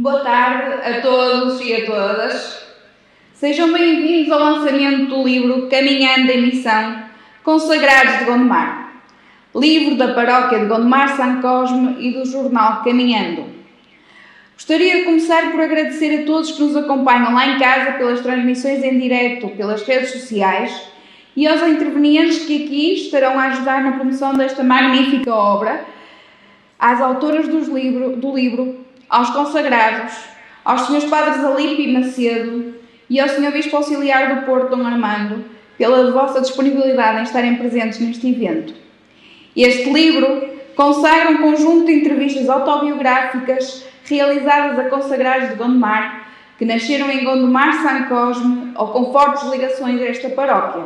Boa tarde a todos e a todas. Sejam bem-vindos ao lançamento do livro Caminhando em Missão, Consagrados de Gondomar, livro da Paróquia de Gondomar São Cosme e do jornal Caminhando. Gostaria de começar por agradecer a todos que nos acompanham lá em casa pelas transmissões em direto pelas redes sociais e aos intervenientes que aqui estarão a ajudar na promoção desta magnífica obra, às autoras do livro, aos consagrados, aos Srs. Padres Alipe e Macedo e ao Sr. Bispo Auxiliar do Porto, Dom Armando, pela vossa disponibilidade em estarem presentes neste evento. Este livro consagra um conjunto de entrevistas autobiográficas realizadas a consagrados de Gondomar, que nasceram em Gondomar São Cosme ou com fortes ligações a esta paróquia.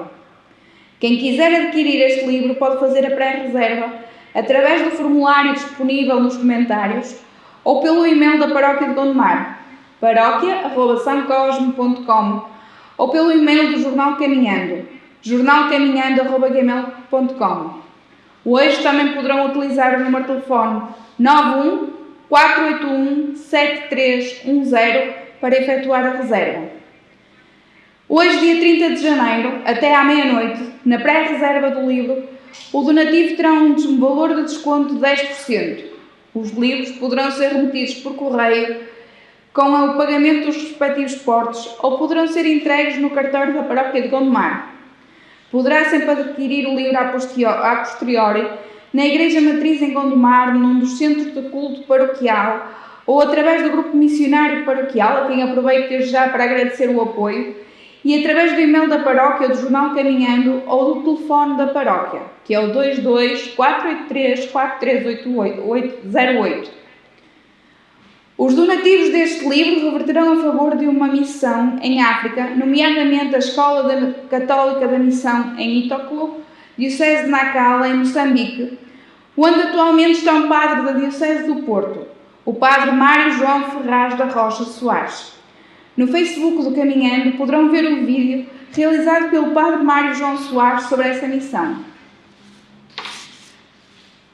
Quem quiser adquirir este livro pode fazer a pré-reserva através do formulário disponível nos comentários ou pelo e-mail da Paróquia de Gondomar, paróquia@sancosme.com, ou pelo e-mail do Jornal Caminhando, jornalcaminhando@gmail.com. Hoje também poderão utilizar o número de telefone 91 481 7310 para efetuar a reserva. Hoje, dia 30 de janeiro, até à meia-noite, na pré-reserva do livro, o donativo terá um valor de desconto de 10%. Os livros poderão ser remetidos por correio com o pagamento dos respectivos portos ou poderão ser entregues no cartório da Paróquia de Gondomar. Poderá sempre adquirir o livro a posteriori na Igreja Matriz em Gondomar, num dos centros de culto paroquial ou através do grupo missionário paroquial, a quem aproveito desde já para agradecer o apoio, e através do e-mail da paróquia, do jornal Caminhando ou do telefone da paróquia, que é o 22 483 4308. Os donativos deste livro reverterão a favor de uma missão em África, nomeadamente a Escola Católica da Missão em Itoklo, Diocese de Nacala, em Moçambique, onde atualmente está um padre da Diocese do Porto, o padre Mário João Ferraz da Rocha Soares. No Facebook do Caminhando poderão ver o vídeo realizado pelo padre Mário João Soares sobre essa missão.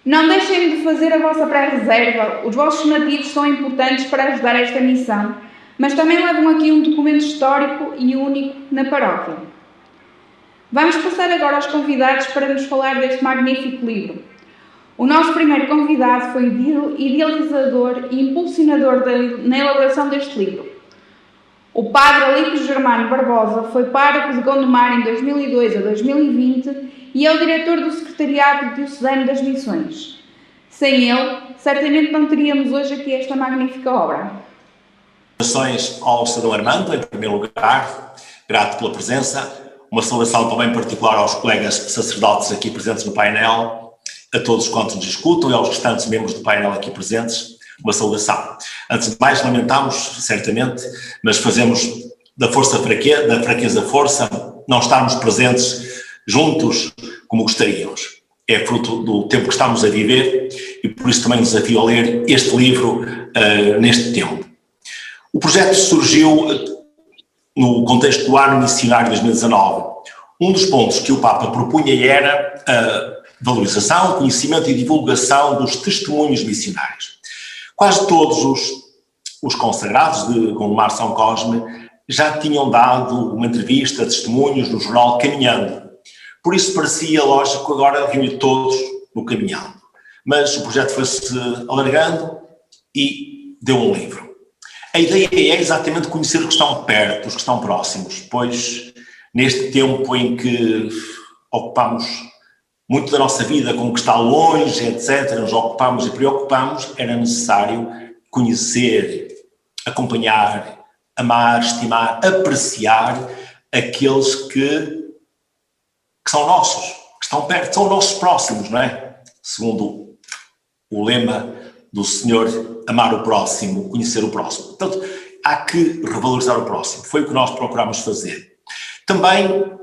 Não deixem de fazer a vossa pré-reserva, os vossos donativos são importantes para ajudar esta missão, mas também levam aqui um documento histórico e único na paróquia. Vamos passar agora aos convidados para nos falar deste magnífico livro. O nosso primeiro convidado foi o idealizador e impulsionador na elaboração deste livro. O padre Alipe Germano Barbosa foi pároco de Gondomar em 2002 a 2020 e é o diretor do Secretariado Diocesano das Missões. Sem ele, certamente não teríamos hoje aqui esta magnífica obra. Saudações ao Sr. Dom Armando, em primeiro lugar, grato pela presença. Uma saudação também particular aos colegas sacerdotes aqui presentes no painel, a todos quantos nos escutam e aos restantes membros do painel aqui presentes. Uma saudação. Antes de mais, lamentamos, certamente, mas fazemos da fraqueza força, não estarmos presentes juntos como gostaríamos. É fruto do tempo que estamos a viver e por isso também desafio a ler este livro neste tempo. O projeto surgiu no contexto do ano missionário de 2019. Um dos pontos que o Papa propunha era a valorização, conhecimento e divulgação dos testemunhos missionários. Quase todos os consagrados de Gondomar São Cosme já tinham dado uma entrevista, testemunhos no jornal Caminhando. Por isso parecia lógico agora reunir todos no Caminhando. Mas o projeto foi-se alargando e deu um livro. A ideia é exatamente conhecer os que estão perto, os que estão próximos, pois neste tempo em que ocupamos muito da nossa vida com o que está longe, etc., nos ocupamos e preocupamos, era necessário conhecer, acompanhar, amar, estimar, apreciar aqueles que são nossos, que estão perto, são nossos próximos, não é? Segundo o lema do Senhor, amar o próximo, conhecer o próximo. Portanto, há que revalorizar o próximo. Foi o que nós procuramos fazer. Também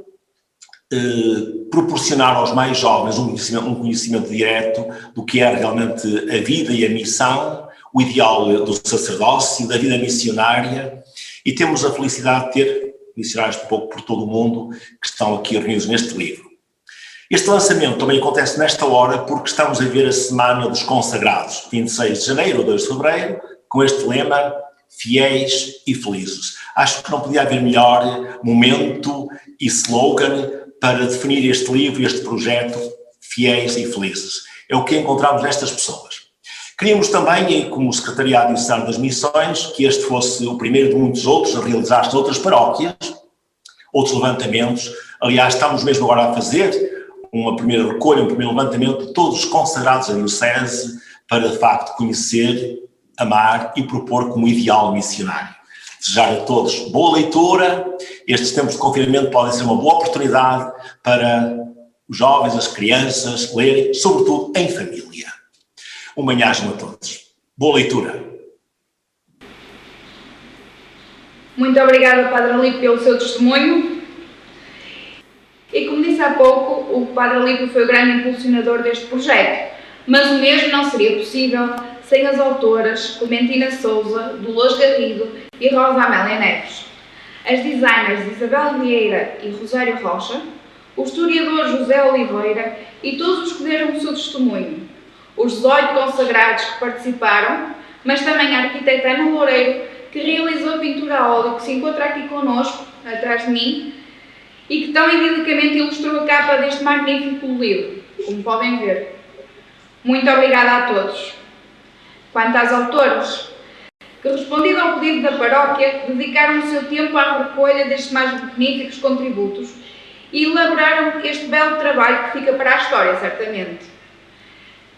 proporcionar aos mais jovens um conhecimento direto do que é realmente a vida e a missão, o ideal do sacerdócio, da vida missionária, e temos a felicidade de ter missionários um pouco por todo o mundo que estão aqui reunidos neste livro. Este lançamento também acontece nesta hora porque estamos a ver a Semana dos Consagrados, 26 de janeiro ou 2 de fevereiro, com este lema, fiéis e felizes. Acho que não podia haver melhor momento e slogan para definir este livro, este projeto, Fiéis e Felizes. É o que encontramos nestas pessoas. Queríamos também, como Secretariado Diocesano das Missões, que este fosse o primeiro de muitos outros a realizar-se outras paróquias, outros levantamentos. Aliás, estamos mesmo agora a fazer uma primeira recolha, um primeiro levantamento de todos os consagrados da Diocese para, de facto, conhecer, amar e propor como ideal missionário. Desejar a todos boa leitura. Estes tempos de confinamento podem ser uma boa oportunidade para os jovens, as crianças, lerem, sobretudo em família. Um bem-aja a todos. Boa leitura. Muito obrigada, Padre Alípio, pelo seu testemunho. E como disse há pouco, o Padre Alípio foi o grande impulsionador deste projeto, mas o mesmo não seria possível sem as autoras Clementina Souza, Dolores Garrido e Rosa Amélia Neves, as designers Isabel Vieira e Rosário Rocha, o historiador José Oliveira e todos os que deram o seu testemunho, os 18 consagrados que participaram, mas também a arquiteta Ana Loureiro, que realizou a pintura a óleo que se encontra aqui connosco, atrás de mim, e que tão idillicamente ilustrou a capa deste magnífico livro, como podem ver. Muito obrigada a todos. Quanto às autoras, que respondido ao pedido da paróquia, dedicaram o seu tempo à recolha destes magníficos contributos e elaboraram este belo trabalho que fica para a história, certamente.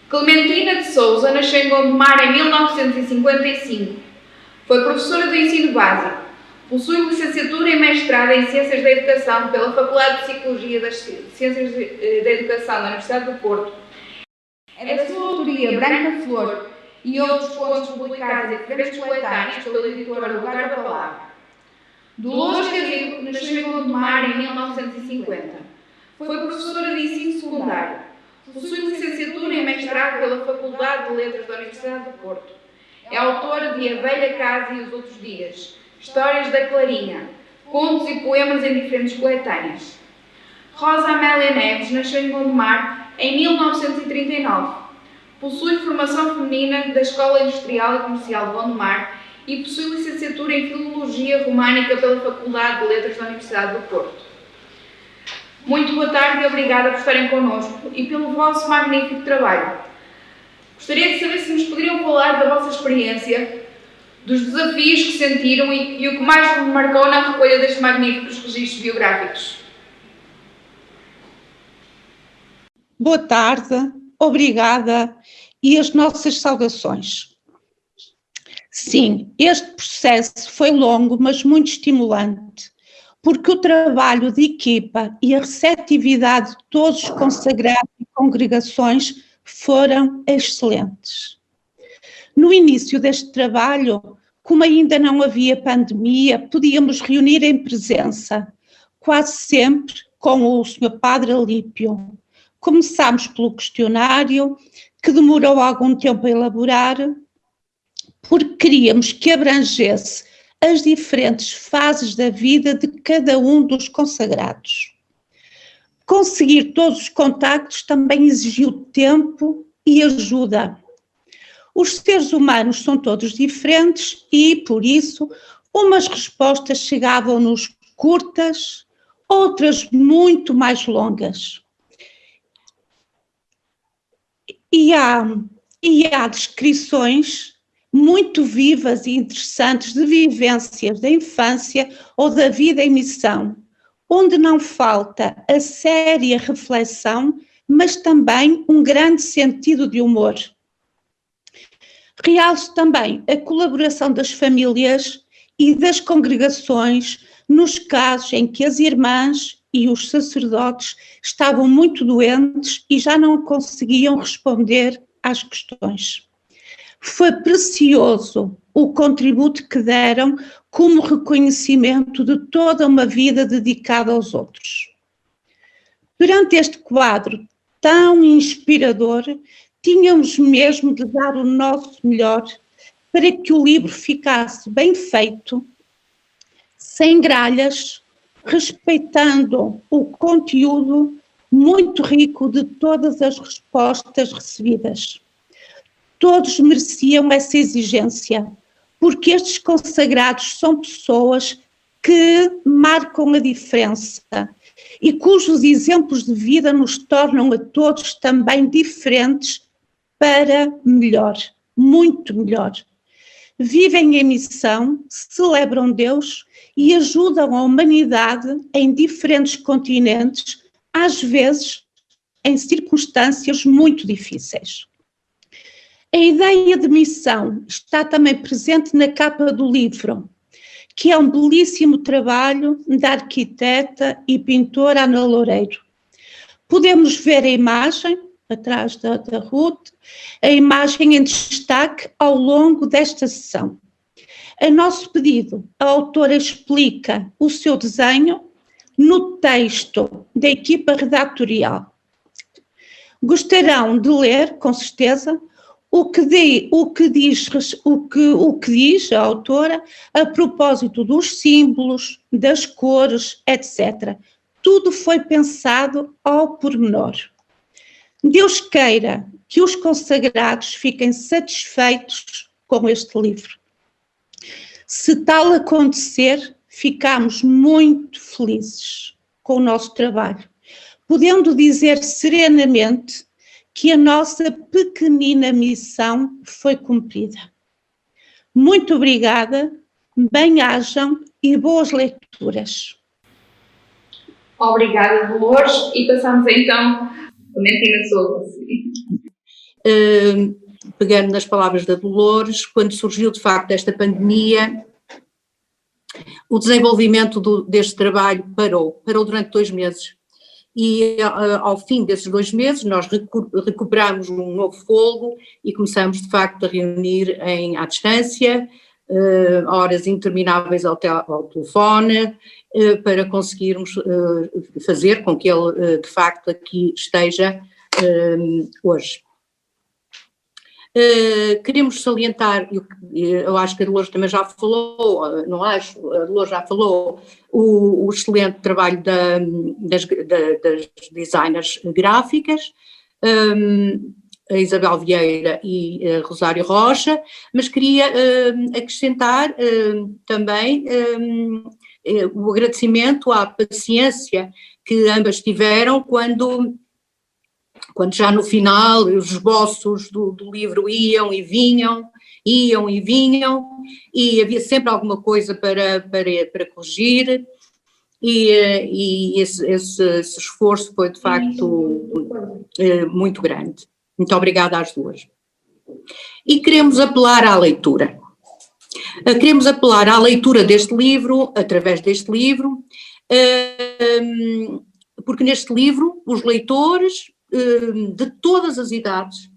Clementina de Souza nasceu em Gondomar em 1955. Foi professora do ensino básico. Possui licenciatura e mestrado em Ciências da Educação pela Faculdade de Psicologia das Ciências da Educação da Universidade do Porto. É da sua autoria Branca Flor e outros contos publicados em diferentes coletâneas pela editora Lugar da Palavra. Dolores Garrido nasceu em Gondomar em 1950. Foi professora de ensino secundário. Possui licenciatura e mestrado pela Faculdade de Letras da Universidade do Porto. É autora de A Velha Casa e os Outros Dias, Histórias da Clarinha, contos e poemas em diferentes coletâneas. Rosa Amélia Neves nasceu em Gondomar em 1939. Possui formação feminina da Escola Industrial e Comercial de Gondomar e possui licenciatura em Filologia Românica pela Faculdade de Letras da Universidade do Porto. Muito boa tarde e obrigada por estarem connosco e pelo vosso magnífico trabalho. Gostaria de saber se nos poderiam falar da vossa experiência, dos desafios que sentiram e o que mais vos marcou na recolha destes magníficos registros biográficos. Boa tarde, obrigada e as nossas saudações. Sim, este processo foi longo, mas muito estimulante, porque o trabalho de equipa e a receptividade de todos os consagrados e congregações foram excelentes. No início deste trabalho, como ainda não havia pandemia, podíamos reunir em presença, quase sempre com o Sr. Padre Alípio. Começámos pelo questionário, que demorou algum tempo a elaborar, porque queríamos que abrangesse as diferentes fases da vida de cada um dos consagrados. Conseguir todos os contactos também exigiu tempo e ajuda. Os seres humanos são todos diferentes e, por isso, umas respostas chegavam-nos curtas, outras muito mais longas. E há descrições muito vivas e interessantes de vivências da infância ou da vida em missão, onde não falta a séria reflexão, mas também um grande sentido de humor. Realço também a colaboração das famílias e das congregações nos casos em que as irmãs e os sacerdotes estavam muito doentes e já não conseguiam responder às questões. Foi precioso o contributo que deram como reconhecimento de toda uma vida dedicada aos outros. Perante este quadro tão inspirador, tínhamos mesmo de dar o nosso melhor para que o livro ficasse bem feito, sem gralhas, respeitando o conteúdo muito rico de todas as respostas recebidas. Todos mereciam essa exigência, porque estes consagrados são pessoas que marcam a diferença e cujos exemplos de vida nos tornam a todos também diferentes para melhor, muito melhor. Vivem em missão, celebram Deus e ajudam a humanidade em diferentes continentes, às vezes em circunstâncias muito difíceis. A ideia de missão está também presente na capa do livro, que é um belíssimo trabalho da arquiteta e pintora Ana Loureiro. Podemos ver a imagem, atrás da Ruth, a imagem em destaque ao longo desta sessão. A nosso pedido, a autora explica o seu desenho no texto da equipa redactorial. Gostarão de ler, com certeza, o que diz a autora a propósito dos símbolos, das cores, etc. Tudo foi pensado ao pormenor. Deus queira que os consagrados fiquem satisfeitos com este livro. Se tal acontecer, ficamos muito felizes com o nosso trabalho, podendo dizer serenamente que a nossa pequenina missão foi cumprida. Muito obrigada, bem-ajam e boas leituras. Obrigada, Dolores, e passamos então a Clementina Sousa. Pegando nas palavras da Dolores, quando surgiu de facto esta pandemia, o desenvolvimento deste trabalho parou durante 2 meses. E ao fim desses 2 meses nós recuperamos um novo fôlego e começamos de facto a reunir à distância, horas intermináveis ao telefone, para conseguirmos fazer com que ele de facto aqui esteja hoje. Queremos salientar, eu acho que a Dolores também já falou, não acho, a Dolores já falou, o excelente trabalho das designers gráficas, a Isabel Vieira e a Rosário Rocha, mas queria acrescentar também o agradecimento à paciência que ambas tiveram quando já no final os esboços do livro iam e vinham, e havia sempre alguma coisa para corrigir, e esse esforço foi de facto muito grande. Muito obrigada às duas. E queremos apelar à leitura. Queremos apelar à leitura deste livro, através deste livro, porque neste livro os leitores de todas as idades,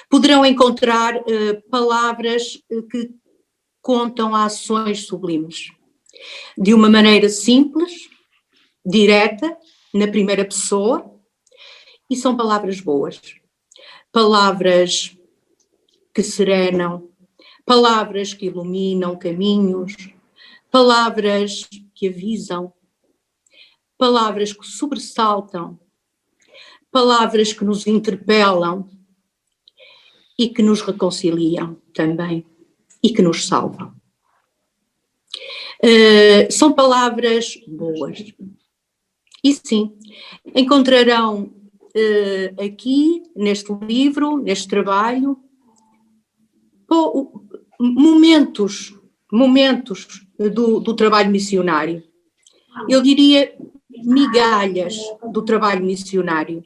poderão encontrar palavras que contam ações sublimes, de uma maneira simples, direta, na primeira pessoa, e são palavras boas, palavras que serenam, palavras que iluminam caminhos, palavras que avisam, palavras que sobressaltam, palavras que nos interpelam e que nos reconciliam também e que nos salvam. São palavras boas. E sim, encontrarão aqui, neste livro, neste trabalho, momentos do trabalho missionário. Eu diria migalhas do trabalho missionário,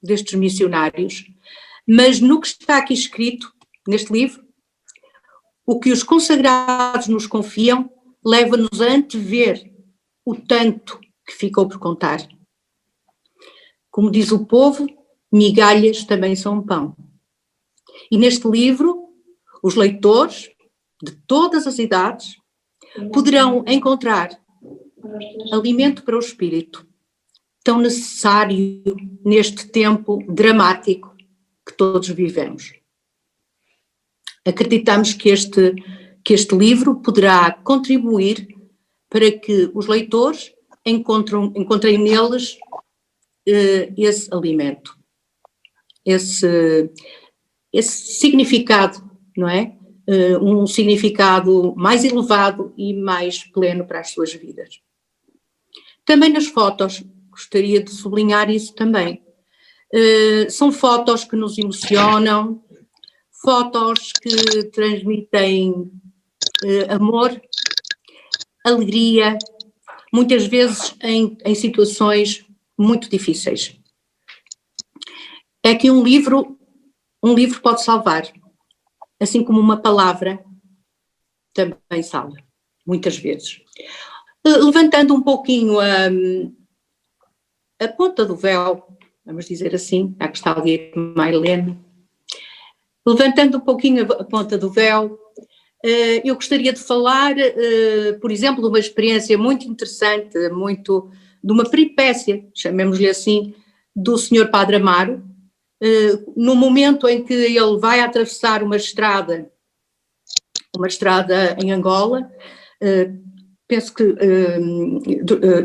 destes missionários, mas no que está aqui escrito, neste livro, o que os consagrados nos confiam leva-nos a antever o tanto que ficou por contar. Como diz o povo, migalhas também são pão. E neste livro, os leitores, de todas as idades, poderão encontrar alimento para o espírito, tão necessário neste tempo dramático que todos vivemos. Acreditamos que este livro poderá contribuir para que os leitores encontrem neles esse alimento, esse significado, não é? um significado mais elevado e mais pleno para as suas vidas. Também nas fotos, gostaria de sublinhar isso também. São fotos que nos emocionam, fotos que transmitem amor, alegria, muitas vezes em situações muito difíceis. É que um livro pode salvar, assim como uma palavra também salva, muitas vezes. Levantando um pouquinho a ponta do véu, vamos dizer assim, já que está ali a irmã Helena, levantando um pouquinho a ponta do véu, eu gostaria de falar, por exemplo, de uma experiência muito interessante, de uma peripécia, chamemos-lhe assim, do Sr. Padre Amaro, no momento em que ele vai atravessar uma estrada em Angola, penso que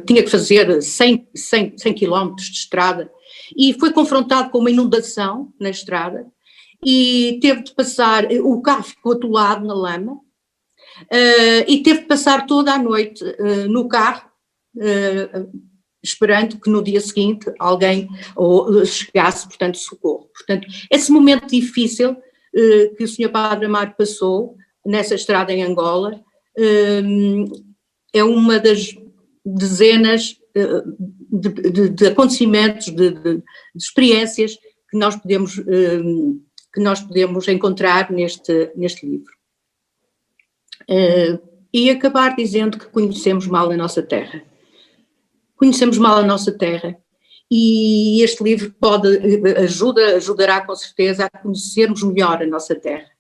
tinha que fazer 100 quilómetros de estrada, e foi confrontado com uma inundação na estrada, e teve de passar, o carro ficou atolado na lama, e teve de passar toda a noite no carro, esperando que no dia seguinte alguém chegasse, portanto, socorro. Portanto, esse momento difícil que o Sr. Padre Amaro passou nessa estrada em Angola é uma das dezenas de acontecimentos, de experiências que nós podemos encontrar neste livro. E acabar dizendo que conhecemos mal a nossa terra. Conhecemos mal a nossa terra, e este livro ajudará com certeza a conhecermos melhor a nossa terra.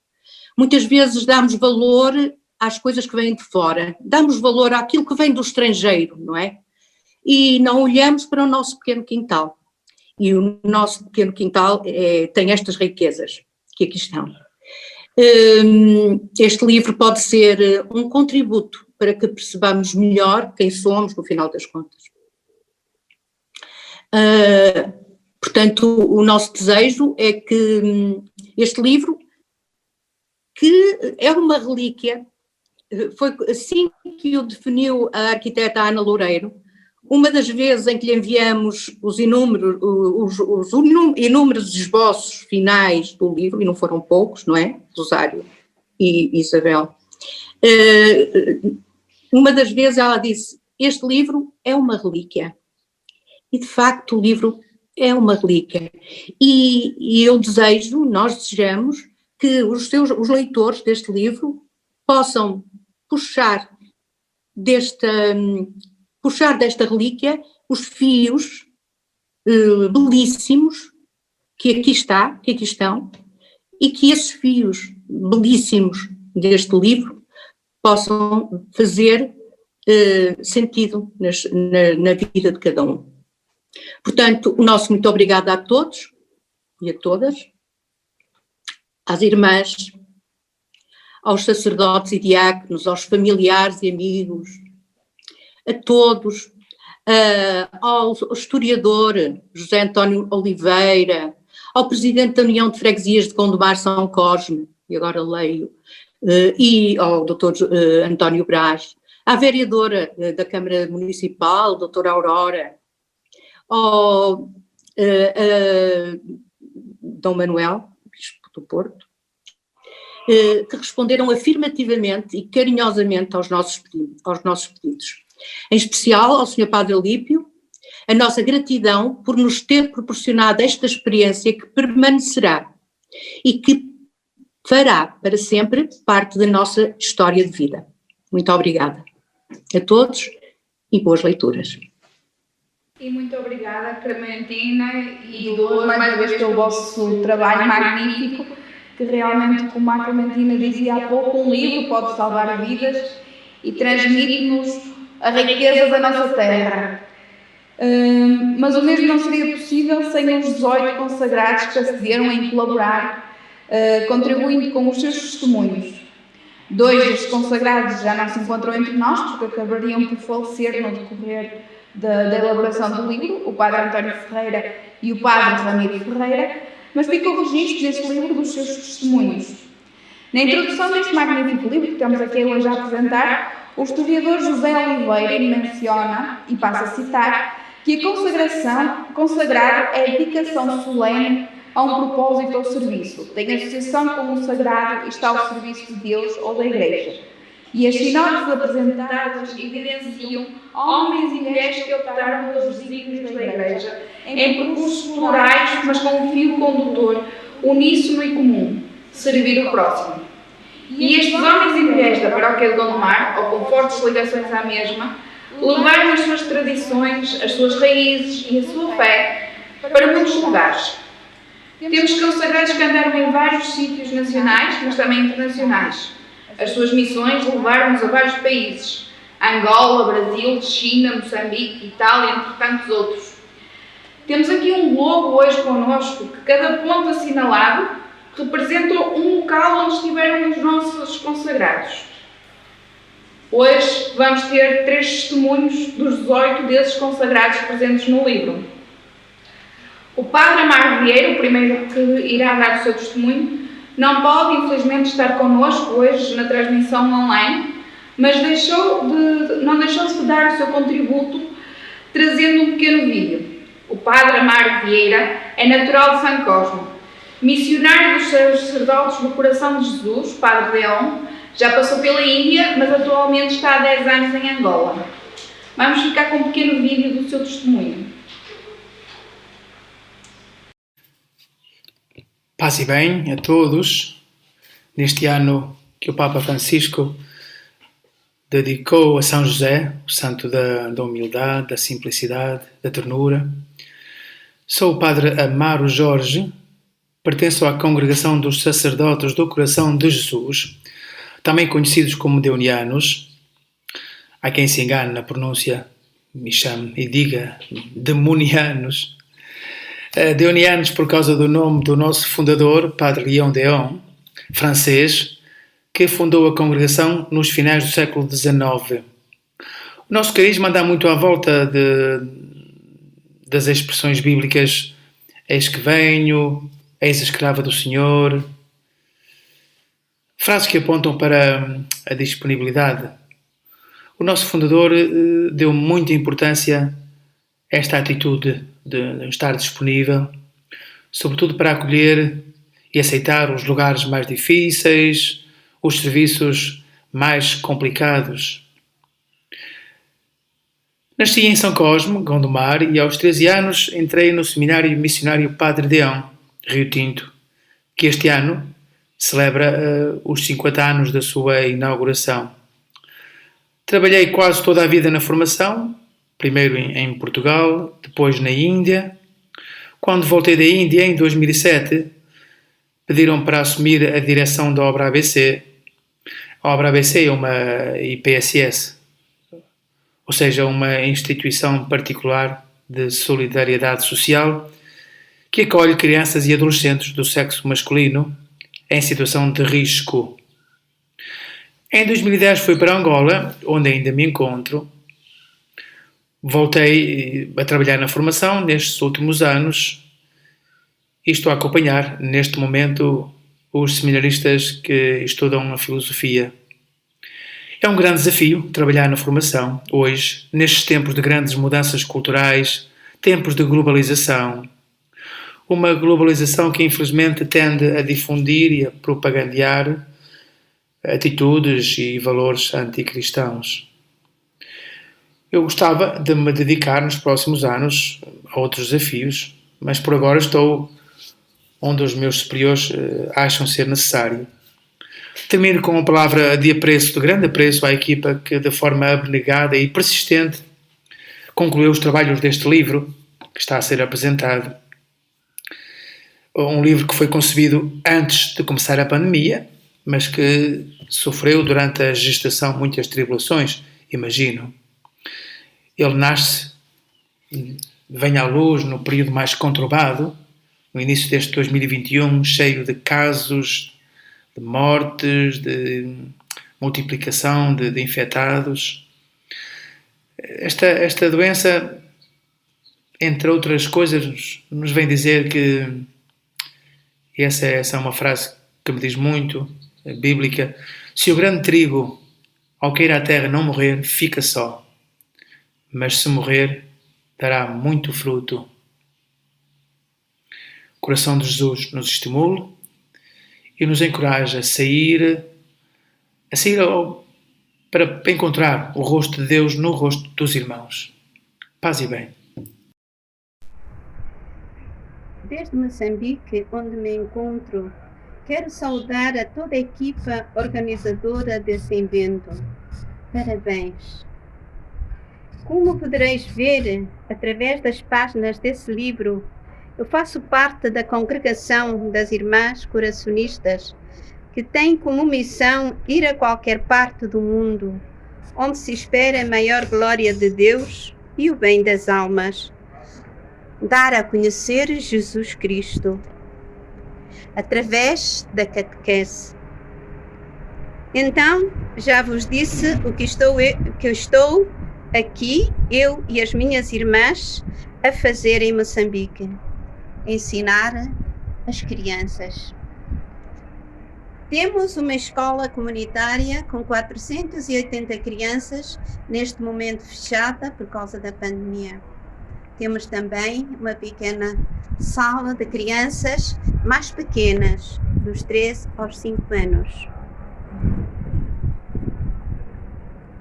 Muitas vezes damos valor às coisas que vêm de fora, damos valor àquilo que vem do estrangeiro, não é? E não olhamos para o nosso pequeno quintal. E o nosso pequeno quintal tem estas riquezas que aqui estão. Este livro pode ser um contributo para que percebamos melhor quem somos no final das contas. Portanto, o nosso desejo é que este livro, que é uma relíquia, foi assim que o definiu a arquiteta Ana Loureiro, uma das vezes em que lhe enviamos os inúmeros esboços finais do livro, e não foram poucos, não é? Rosário e Isabel. Uma das vezes ela disse: este livro é uma relíquia. E de facto o livro é uma relíquia. E eu nós desejamos que os leitores deste livro possam puxar desta relíquia os fios belíssimos que aqui estão, e que esses fios belíssimos deste livro possam fazer sentido na vida de cada um. Portanto, o nosso muito obrigado a todos e a todas, às irmãs, aos sacerdotes e diáconos, aos familiares e amigos, a todos, ao historiador José António Oliveira, ao presidente da União de Freguesias de Gondomar São Cosme, e agora leio, e ao doutor António Brás, à vereadora da Câmara Municipal, doutora Aurora, ao Dom Manuel, Bispo do Porto, que responderam afirmativamente e carinhosamente aos nossos pedidos. Em especial ao Sr. Padre Alípio, a nossa gratidão por nos ter proporcionado esta experiência que permanecerá e que fará para sempre parte da nossa história de vida. Muito obrigada a todos e boas leituras. E muito obrigada, Clementina e Dolores, mais uma vez pelo vosso trabalho magnífico, que realmente, como a Clementina dizia há pouco, um livro pode salvar vidas e transmite-nos a riqueza da nossa terra. Mas o mesmo não seria possível sem os 18 consagrados que acederam em colaborar, contribuindo com os seus testemunhos. 2 dos consagrados já não se encontram entre nós, porque acabariam por falecer no decorrer da elaboração do livro, o Padre António Ferreira e o Padre Ramiro Ferreira, mas fica o registro deste livro dos seus testemunhos. Na introdução deste magnífico livro que estamos aqui hoje a apresentar, o historiador José Oliveira menciona, e passa a citar, que a consagração, consagrado é a dedicação solene a um propósito ou serviço, tem associação com o sagrado e está ao serviço de Deus ou da Igreja. E as sinopses apresentadas evidenciam homens e mulheres que optaram pelos desígnios da Igreja em percursos plurais, mas com um fio condutor uníssono e comum: servir o próximo. E estes homens e mulheres da paróquia de Gondomar, ou com fortes ligações à mesma, levaram as suas tradições, as suas raízes e a sua fé para muitos lugares. Temos consagrados que andaram em vários sítios nacionais, mas também internacionais. As suas missões levaram-nos a vários países: Angola, Brasil, China, Moçambique, Itália, entre tantos outros. Temos aqui um globo hoje connosco, que cada ponto assinalado representa um local onde estiveram os nossos consagrados. Hoje vamos ter 3 testemunhos dos 18 desses consagrados presentes no livro. O padre Amaro Vieira, o primeiro que irá dar o seu testemunho, não pode, infelizmente, estar connosco hoje na transmissão online, mas não deixou de dar o seu contributo trazendo um pequeno vídeo. O padre Amaro Vieira é natural de São Cosme, missionário dos sacerdotes do Coração de Jesus, Padre Leão, já passou pela Índia, mas atualmente está há 10 anos em Angola. Vamos ficar com um pequeno vídeo do seu testemunho. Paz e bem a todos. Neste ano que o Papa Francisco dedicou a São José, o santo da humildade, da simplicidade, da ternura. Sou o Padre Amaro Jorge, pertenço à congregação dos sacerdotes do Coração de Jesus, também conhecidos como deonianos. Há quem se engane na pronúncia, me chame e diga demonianos. Deonianos por causa do nome do nosso fundador, Padre Leão Deon, francês, que fundou a congregação nos finais do século XIX. O nosso carisma anda muito à volta das expressões bíblicas: eis que venho, eis a escrava do Senhor, frases que apontam para a disponibilidade. O nosso fundador deu muita importância a esta atitude de estar disponível, sobretudo para acolher e aceitar os lugares mais difíceis, os serviços mais complicados. Nasci em São Cosme, Gondomar, e aos 13 anos entrei no seminário missionário Padre Deão, Rio Tinto, que este ano celebra os 50 anos da sua inauguração. Trabalhei quase toda a vida na formação, primeiro em Portugal, depois na Índia. Quando voltei da Índia, em 2007, pediram para assumir a direção da Obra ABC. A Obra ABC é uma IPSS, ou seja, uma instituição particular de solidariedade social que acolhe crianças e adolescentes do sexo masculino em situação de risco. Em 2010 fui para Angola, onde ainda me encontro. Voltei a trabalhar na formação nestes últimos anos e estou a acompanhar, neste momento, os seminaristas que estudam a filosofia. É um grande desafio trabalhar na formação, hoje, nestes tempos de grandes mudanças culturais, tempos de globalização. Uma globalização que, infelizmente, tende a difundir e a propagandear atitudes e valores anticristãos. Eu gostava de me dedicar nos próximos anos a outros desafios, mas por agora estou onde os meus superiores acham ser necessário. Termino com uma palavra de apreço, de grande apreço à equipa que, de forma abnegada e persistente, concluiu os trabalhos deste livro que está a ser apresentado. Um livro que foi concebido antes de começar a pandemia, mas que sofreu durante a gestação muitas tribulações, imagino. Ele nasce, vem à luz no período mais conturbado, no início deste 2021, cheio de casos, de mortes, de multiplicação de infectados. Esta doença, entre outras coisas, nos vem dizer que, e essa é uma frase que me diz muito, bíblica: se o grande trigo, ao cair à terra, não morrer, fica só, mas se morrer, dará muito fruto. O coração de Jesus nos estimula e nos encoraja a sair para encontrar o rosto de Deus no rosto dos irmãos. Paz e bem. Desde Moçambique, onde me encontro, quero saudar a toda a equipa organizadora desse evento. Parabéns! Como podereis ver, através das páginas desse livro, eu faço parte da congregação das Irmãs Coracionistas, que tem como missão ir a qualquer parte do mundo, onde se espera a maior glória de Deus e o bem das almas. Dar a conhecer Jesus Cristo, através da catequese. Então, já vos disse o que estou aqui, eu e as minhas irmãs, a fazer em Moçambique. Ensinar as crianças. Temos uma escola comunitária com 480 crianças, neste momento fechada por causa da pandemia. Temos também uma pequena sala de crianças mais pequenas, dos 3 aos 5 anos.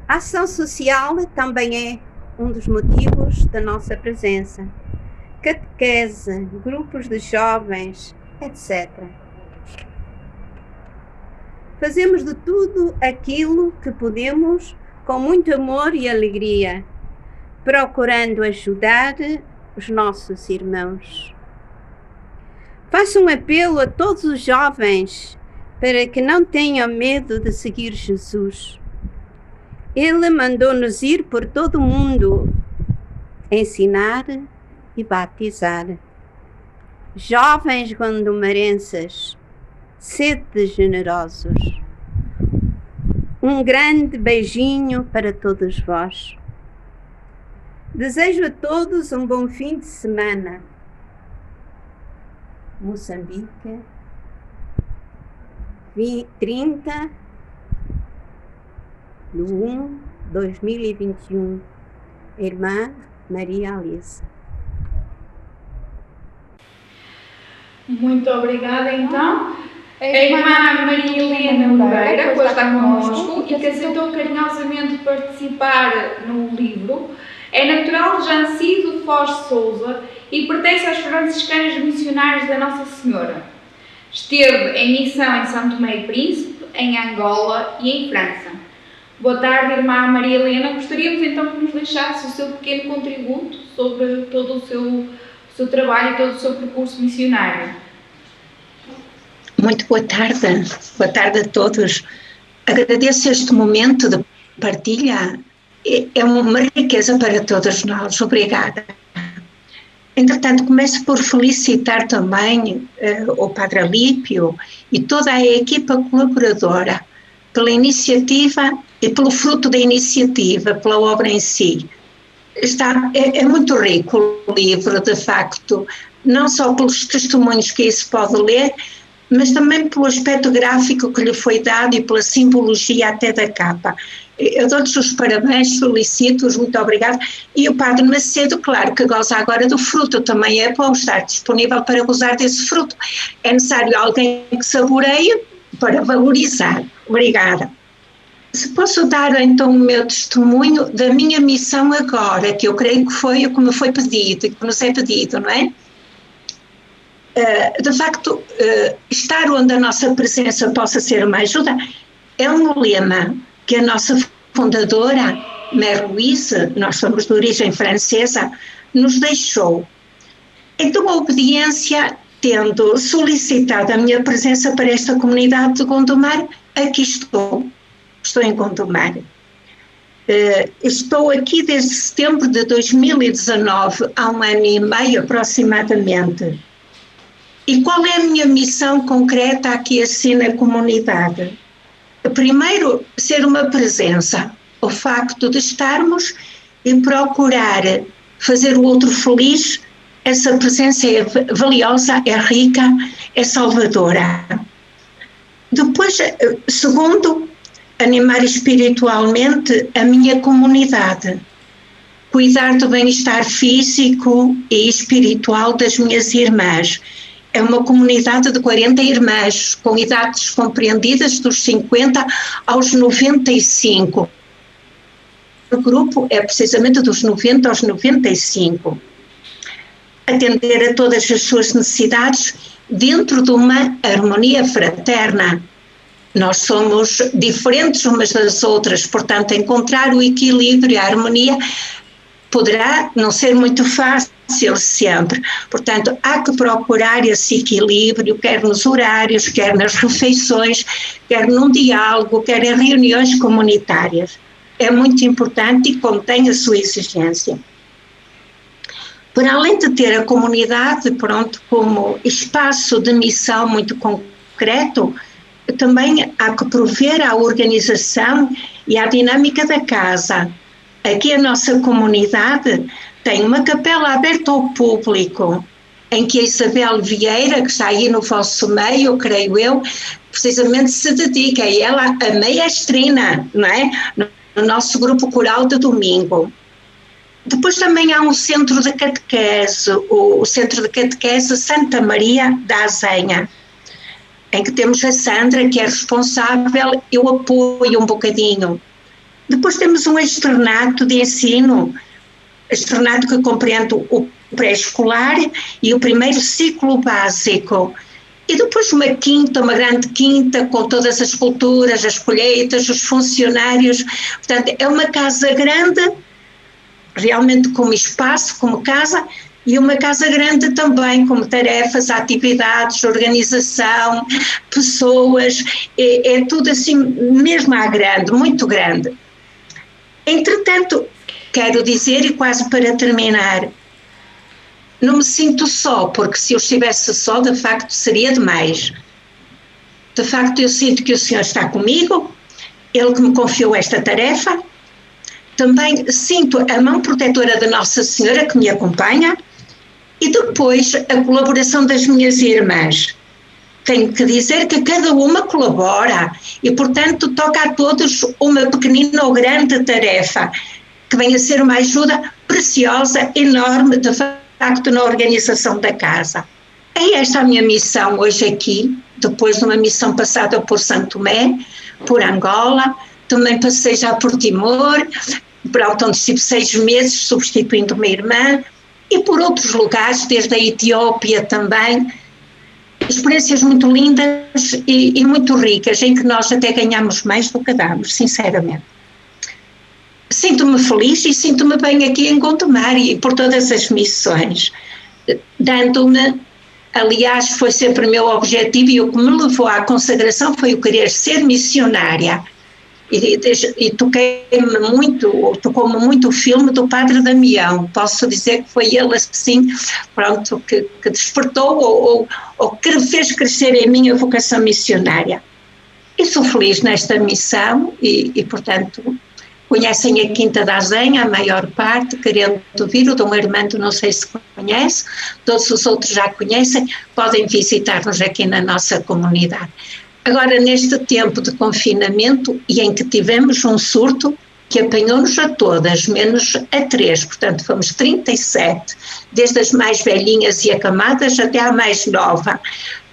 A ação social também é um dos motivos da nossa presença. Catequese, grupos de jovens, etc. Fazemos de tudo aquilo que podemos com muito amor e alegria, procurando ajudar os nossos irmãos. Faço um apelo a todos os jovens para que não tenham medo de seguir Jesus. Ele mandou-nos ir por todo o mundo, ensinar e batizar. Jovens gondomarenses, sede generosos. Um grande beijinho para todos vós. Desejo a todos um bom fim de semana. Moçambique, 30 de 1/2021. Irmã Maria Alice. Muito obrigada, então. A irmã Maria Helena Moreira, que hoje está connosco e que aceitou carinhosamente participar no livro, é natural de Jancido Foz de Sousa e pertence aos franciscanos missionários da Nossa Senhora. Esteve em missão em São Tomé e Príncipe, em Angola e em França. Boa tarde, irmã Maria Helena. Gostaríamos então que nos deixasse o seu pequeno contributo sobre todo o seu trabalho e todo o seu percurso missionário. Muito boa tarde a todos. Agradeço este momento de partilha, é uma riqueza para todos nós, obrigada. Entretanto, começo por felicitar também o Padre Alípio e toda a equipa colaboradora pela iniciativa e pelo fruto da iniciativa, pela obra em si. É muito rico o livro, de facto, não só pelos testemunhos que aí se pode ler, mas também pelo aspecto gráfico que lhe foi dado e pela simbologia até da capa. Eu dou-lhes os parabéns, felicito-os, muito obrigada. E o Padre Macedo, claro, que goza agora do fruto, também é bom estar disponível para gozar desse fruto. É necessário alguém que saboreie para valorizar. Obrigada. Se posso dar então o meu testemunho da minha missão agora, que eu creio que foi o que me foi pedido, que nos é pedido, não é? De facto, estar onde a nossa presença possa ser uma ajuda é um lema que a nossa fundadora, Mère Louise, nós somos de origem francesa, nos deixou. Então a obediência, tendo solicitado a minha presença para esta comunidade de Gondomar, aqui estou em Gondomar. Estou aqui desde setembro de 2019, há 1 ano e meio aproximadamente. E qual é a minha missão concreta aqui assim na comunidade? Primeiro, ser uma presença, o facto de estarmos e procurar fazer o outro feliz. Essa presença é valiosa, é rica, é salvadora. Depois, segundo, animar espiritualmente a minha comunidade, cuidar do bem-estar físico e espiritual das minhas irmãs. É uma comunidade de 40 irmãs, com idades compreendidas dos 50 aos 95. O grupo é precisamente dos 90 aos 95. Atender a todas as suas necessidades dentro de uma harmonia fraterna. Nós somos diferentes umas das outras, portanto, encontrar o equilíbrio e a harmonia poderá não ser muito fácil sempre. Portanto, há que procurar esse equilíbrio, quer nos horários, quer nas refeições, quer num diálogo, quer em reuniões comunitárias. É muito importante e contém a sua exigência. Para além de ter a comunidade, pronto, como espaço de missão muito concreto, também há que prover à organização e à dinâmica da casa. Aqui a nossa comunidade tem uma capela aberta ao público, em que a Isabel Vieira, que está aí no vosso meio, creio eu, precisamente se dedica a ela a maestrina, não é? No nosso grupo coral de domingo. Depois também há um centro de catequese, o Centro de Catequese Santa Maria da Azenha, em que temos a Sandra, que é responsável, eu apoio um bocadinho. Depois temos um externato de ensino, externato que compreende o pré-escolar e o primeiro ciclo básico. E depois uma quinta, uma grande quinta, com todas as culturas, as colheitas, os funcionários. Portanto, é uma casa grande, realmente como espaço, como casa, e uma casa grande também, como tarefas, atividades, organização, pessoas, é tudo assim, mesmo à grande, muito grande. Entretanto, quero dizer, e quase para terminar, não me sinto só, porque se eu estivesse só, de facto, seria demais. De facto, eu sinto que o Senhor está comigo, Ele que me confiou esta tarefa. Também sinto a mão protetora da Nossa Senhora que me acompanha e depois a colaboração das minhas irmãs. Tenho que dizer que cada uma colabora e, portanto, toca a todos uma pequenina ou grande tarefa que vem a ser uma ajuda preciosa, enorme, de facto, na organização da casa. É esta a minha missão hoje aqui, depois de uma missão passada por Santo Tomé, por Angola, também passei já por Timor, pronto, onde estive 6 meses substituindo uma irmã, e por outros lugares, desde a Etiópia também, experiências muito lindas e muito ricas, em que nós até ganhamos mais do que damos, sinceramente. Sinto-me feliz e sinto-me bem aqui em Gondomar e por todas as missões, dando-me, aliás, foi sempre o meu objetivo e o que me levou à consagração foi o querer ser missionária. E toquei-me muito, tocou-me muito o filme do Padre Damião. Posso dizer que foi ele assim, pronto, que despertou ou que fez crescer em mim a vocação missionária. E sou feliz nesta missão e portanto, conhecem a Quinta da Azenha, a maior parte, querendo vir, o Dom Armando não sei se conhece, todos os outros já conhecem, podem visitar-nos aqui na nossa comunidade. Agora, neste tempo de confinamento e em que tivemos um surto que apanhou-nos a todas, menos a 3, portanto fomos 37, desde as mais velhinhas e acamadas até à mais nova.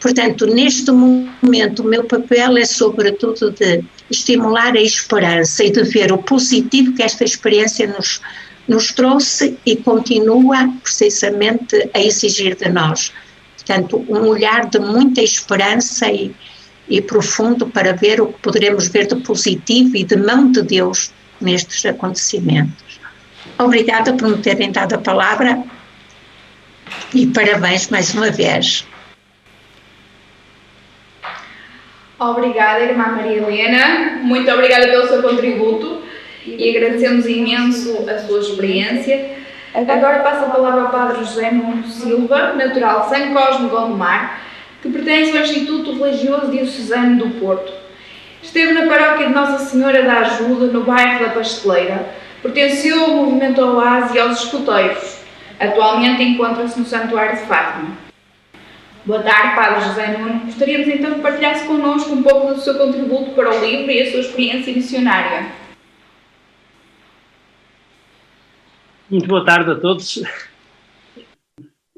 Portanto, neste momento o meu papel é sobretudo de estimular a esperança e de ver o positivo que esta experiência nos trouxe e continua precisamente a exigir de nós. Portanto, um olhar de muita esperança e profundo para ver o que poderemos ver de positivo e de mão de Deus nestes acontecimentos. Obrigada por me terem dado a palavra e parabéns mais uma vez. Obrigada, Irmã Maria Helena, muito obrigada pelo seu contributo e agradecemos imenso a sua experiência. Agora passo a palavra ao Padre José Nuno Silva, natural de São Cosme de Gondomar, que pertence ao Instituto Religioso Diocesano do Porto. Esteve na paróquia de Nossa Senhora da Ajuda, no bairro da Pasteleira, pertenceu ao movimento Oase e aos escuteiros. Atualmente encontra-se no Santuário de Fátima. Boa tarde, Padre José Nuno. Gostaríamos então que partilhasse connosco um pouco do seu contributo para o livro e a sua experiência missionária. Muito boa tarde a todos.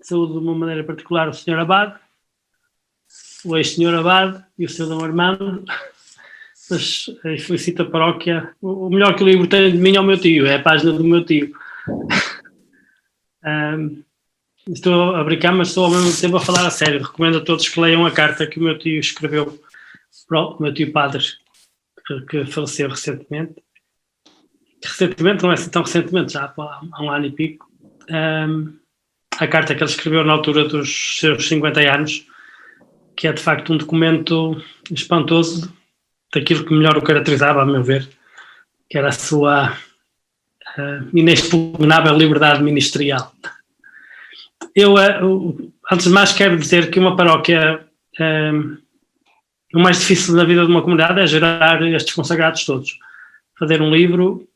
Saúdo de uma maneira particular o Sr. Abade, o ex-Sr. Abade e o Sr. Dom Armando, mas felicito a paróquia. O melhor que o livro tem de mim é o meu tio, é a página do meu tio. Estou a brincar, mas estou ao mesmo tempo a falar a sério. Recomendo a todos que leiam a carta que o meu tio escreveu para o meu tio padre, que faleceu recentemente. Recentemente, não é assim tão recentemente, já há um ano e pico. A carta que ele escreveu na altura dos seus 50 anos, que é de facto um documento espantoso daquilo que melhor o caracterizava, a meu ver, que era a sua inexpugnável liberdade ministerial. Eu, antes de mais, quero dizer que uma paróquia, o mais difícil na vida de uma comunidade é gerar estes consagrados todos. Fazer um livro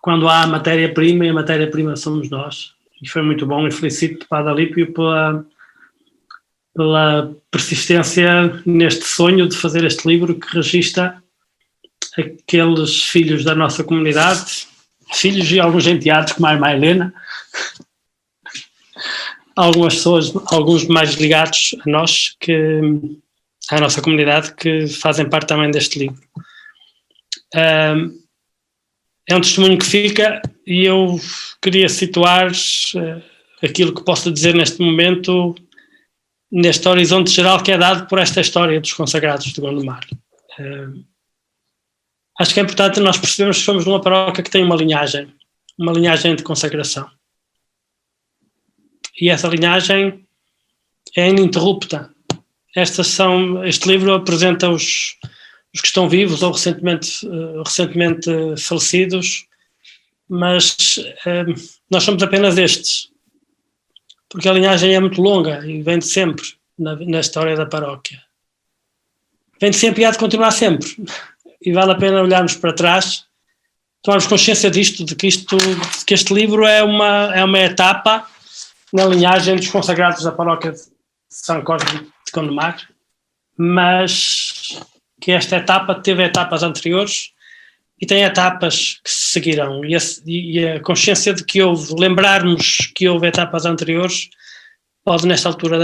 quando há a matéria-prima, e a matéria-prima somos nós. E foi muito bom, e felicito o Padre Alípio pela persistência neste sonho de fazer este livro que registra aqueles filhos da nossa comunidade, filhos e alguns enteados, como a irmã Helena, algumas pessoas, alguns mais ligados a nós, à nossa comunidade, que fazem parte também deste livro. É um testemunho que fica, e eu queria situar aquilo que posso dizer neste momento, neste horizonte geral que é dado por esta história dos consagrados de Gondomar. Acho que é importante nós percebermos que somos numa paróquia que tem uma linhagem de consagração. E essa linhagem é ininterrupta. Este livro apresenta os que estão vivos ou recentemente falecidos, mas nós somos apenas estes, porque a linhagem é muito longa e vem de sempre na história da paróquia. Vem de sempre e há de continuar sempre. E vale a pena olharmos para trás, tomarmos consciência disto, de que este livro é uma etapa na linhagem dos consagrados da paróquia de São Cosme de Gondomar, mas que esta etapa teve etapas anteriores e tem etapas que se seguirão. E a consciência de que lembrarmos que houve etapas anteriores, pode, nesta altura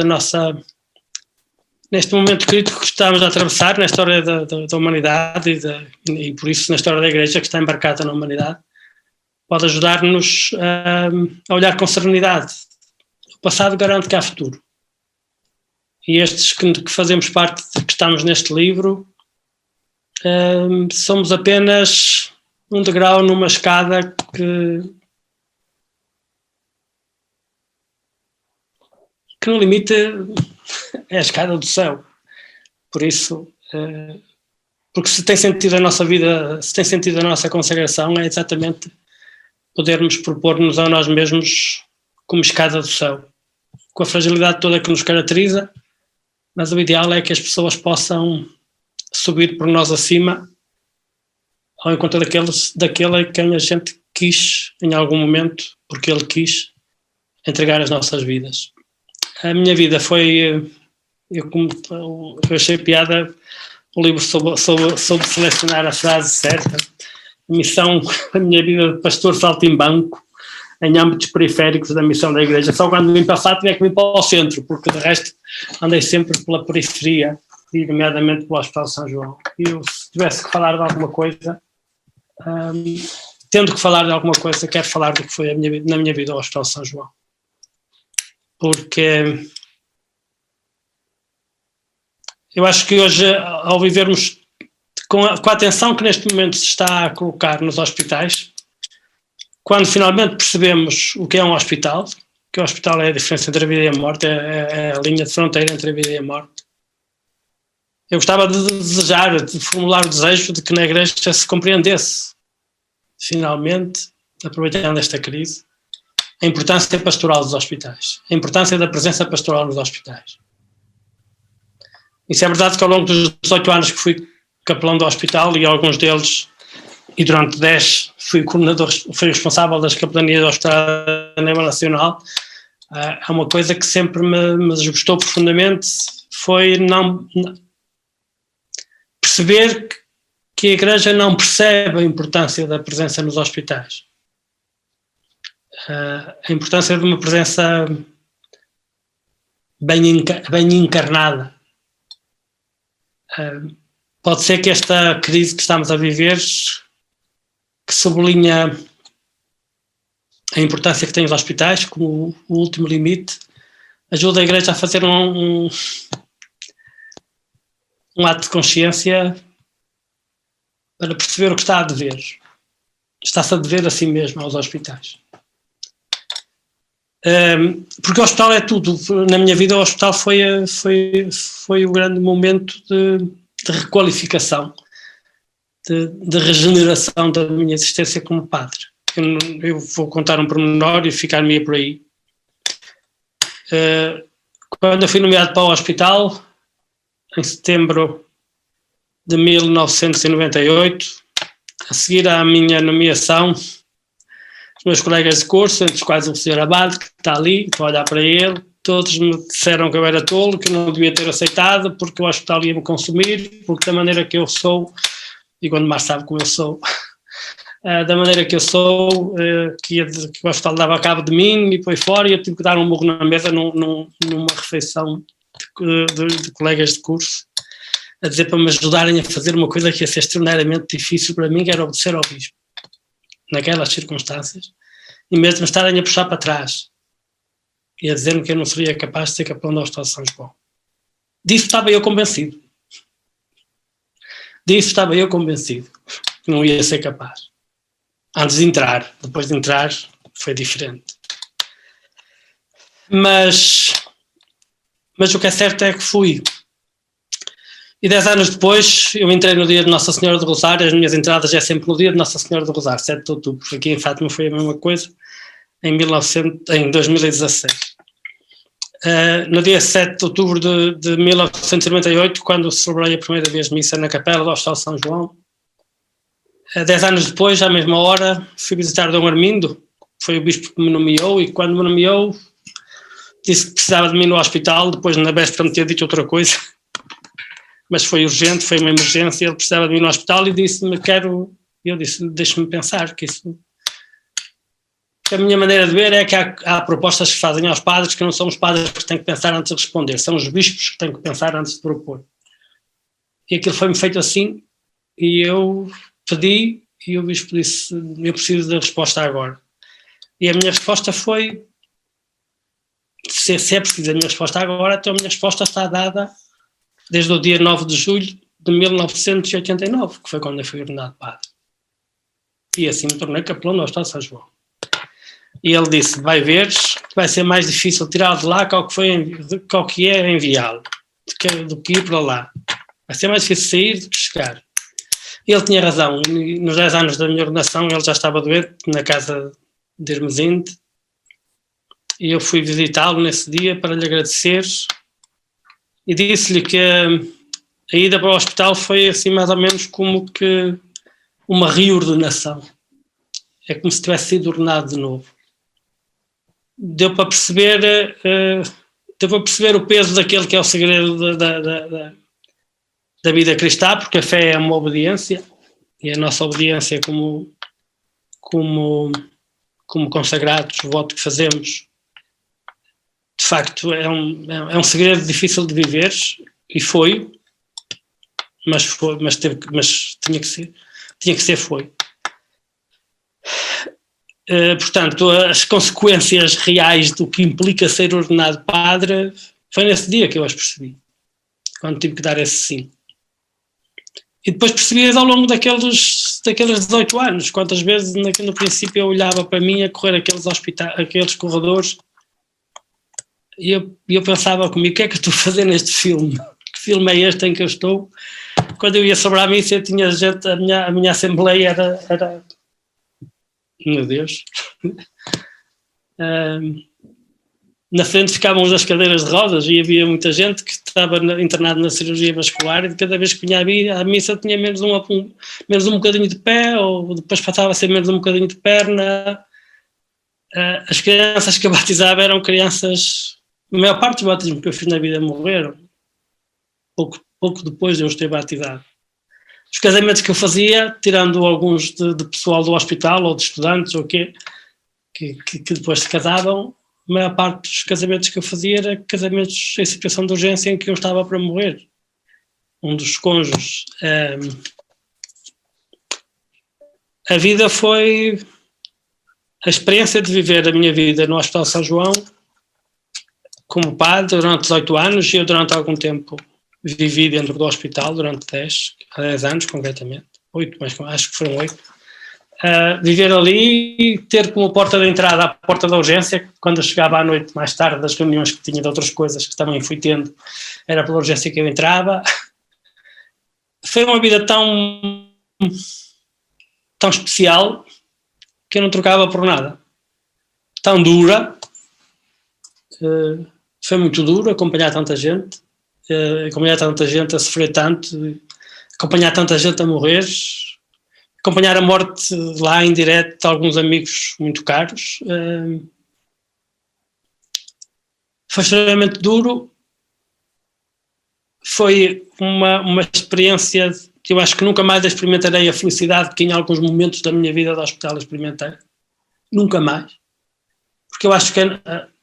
neste momento crítico que estamos a atravessar, na história da humanidade e por isso na história da Igreja, que está embarcada na humanidade, pode ajudar-nos a olhar com serenidade. O passado garante que há futuro. E estes que fazemos parte, que estamos neste livro, somos apenas um degrau numa escada que no limite é a escada do céu. Por isso, porque se tem sentido a nossa vida, se tem sentido a nossa consagração, é exatamente podermos propor-nos a nós mesmos como escada do céu, com a fragilidade toda que nos caracteriza, mas o ideal é que as pessoas possam subir por nós acima ao encontro daquele a quem a gente quis em algum momento, porque ele quis entregar as nossas vidas. A minha vida foi, eu achei piada, o livro soube selecionar a frase certa, a minha vida de pastor saltimbanco em âmbitos periféricos da missão da Igreja. Só quando vim para lá tinha que vir para o centro, porque de resto andei sempre pela periferia, e nomeadamente pelo Hospital de São João. E eu, se tivesse que falar de alguma coisa, tendo que falar de alguma coisa, quero falar do que foi na minha vida ao Hospital de São João. Porque eu acho que hoje, ao vivermos com a atenção que neste momento se está a colocar nos hospitais, quando finalmente percebemos o que é um hospital, que o hospital é a diferença entre a vida e a morte, é a linha de fronteira entre a vida e a morte, eu gostava de formular o desejo de que na Igreja se compreendesse, finalmente, aproveitando esta crise, a importância pastoral dos hospitais, a importância da presença pastoral nos hospitais. Isso é verdade que ao longo dos 18 anos que fui capelão do hospital, e alguns deles, e durante 10 fui responsável das capelanias do hospital a nível nacional, Há uma coisa que sempre me desgostou profundamente, foi não perceber que a Igreja não percebe a importância da presença nos hospitais. A importância de uma presença bem encarnada. Pode ser que esta crise que estamos a viver, que sublinha a importância que têm os hospitais como o último limite, ajuda a Igreja a fazer um ato de consciência para perceber o que está a dever. Está-se a dever a si mesmo aos hospitais. Porque o hospital é tudo. Na minha vida o hospital foi o grande momento de requalificação, de regeneração da minha existência como padre. Eu vou contar um pormenor e ficar-me por aí. Quando eu fui nomeado para o hospital, em setembro de 1998, a seguir à minha nomeação, os meus colegas de curso, entre os quais o Sr. Abade, que está ali, estou a olhar para ele, todos me disseram que eu era tolo, que não devia ter aceitado, porque o hospital ia me consumir, porque da maneira que eu sou, e quando mais sabe como eu sou, da maneira que eu sou, que o hospital dava cabo de mim e foi fora, e eu tive que dar um murro na mesa numa refeição de colegas de curso, a dizer para me ajudarem a fazer uma coisa que ia ser extraordinariamente difícil para mim, que era obedecer ao bispo, naquelas circunstâncias, e mesmo estarem a puxar para trás e a dizer-me que eu não seria capaz de ser capelão do Hospital de São João. Disso estava eu convencido. Que não ia ser capaz. Antes de entrar. Depois de entrar foi diferente. Mas o que é certo é que fui. E 10 anos depois, eu entrei no dia de Nossa Senhora do Rosário. As minhas entradas é sempre no dia de Nossa Senhora do Rosário, 7 de outubro. Aqui em Fátima foi a mesma coisa, em 2016. No dia 7 de outubro de 1998, quando celebrei a primeira vez missa na capela do Hospital de São João, 10 anos depois, à mesma hora, fui visitar Dom Armindo, foi o bispo que me nomeou, e quando me nomeou, disse que precisava de mim no hospital, depois na véspera me tinha dito outra coisa, mas foi urgente, foi uma emergência, ele precisava de mim no hospital e disse-me, eu disse, deixe-me pensar, que a minha maneira de ver é que há propostas que fazem aos padres que não são os padres que têm que pensar antes de responder, são os bispos que têm que pensar antes de propor. E aquilo foi-me feito assim, e eu pedi, e o bispo disse, eu preciso da resposta agora. E a minha resposta foi, se é preciso a minha resposta agora, então a minha resposta está dada desde o dia 9 de julho de 1989, que foi quando eu fui ordenado padre. E assim me tornei capelão do Hospital de São João. E ele disse, vai veres, vai ser mais difícil tirá-lo de lá que o que é enviá-lo, do que ir para lá. Vai ser mais difícil sair do que chegar. E ele tinha razão. Nos 10 anos da minha ordenação ele já estava doente na casa de Hermesinde, e eu fui visitá-lo nesse dia para lhe agradecer, e disse-lhe que a ida para o hospital foi assim mais ou menos como que uma reordenação. É como se tivesse sido ordenado de novo. Deu para perceber o peso daquele que é o segredo da vida cristã, porque a fé é uma obediência, e a nossa obediência como consagrados, o voto que fazemos, de facto é um segredo difícil de viver, e foi, mas tinha que ser, foi. Portanto, as consequências reais do que implica ser ordenado padre, foi nesse dia que eu as percebi, quando tive que dar esse sim. E depois percebi-as ao longo daqueles 18 anos, quantas vezes no princípio eu olhava para mim a correr aqueles corredores, e eu pensava comigo, o que é que eu estou a fazer neste filme? Que filme é este em que eu estou? Quando eu ia sobre a missa, eu tinha gente, a minha assembleia era meu Deus, na frente ficavam as cadeiras de rodas, e havia muita gente que estava internada na cirurgia vascular, e cada vez que vinha a missa tinha menos um bocadinho de pé, ou depois passava a ser menos um bocadinho de perna. as crianças que eu batizava eram crianças, a maior parte dos batismos que eu fiz na vida morreram, pouco depois de eu os ter batizado. Os casamentos que eu fazia, tirando alguns de pessoal do hospital ou de estudantes ou quê, que depois se casavam, a maior parte dos casamentos que eu fazia era casamentos em situação de urgência em que eu estava para morrer. Um dos cônjuges. A vida foi a experiência de viver a minha vida no Hospital São João como padre durante 18 anos, e eu durante algum tempo vivi dentro do hospital durante 10 anos concretamente, 8, mas acho que foram 8. Viver ali e ter como porta de entrada a porta da urgência, quando eu chegava à noite mais tarde das reuniões que tinha de outras coisas que também fui tendo, era pela urgência que eu entrava. Foi uma vida tão especial que eu não trocava por nada. Tão dura, foi muito duro acompanhar tanta gente a sofrer tanto, acompanhar tanta gente a morrer, acompanhar a morte lá em direto de alguns amigos muito caros. Foi extremamente duro. Foi uma experiência que eu acho que nunca mais experimentarei a felicidade que em alguns momentos da minha vida de hospital experimentei. Nunca mais. Porque eu acho que,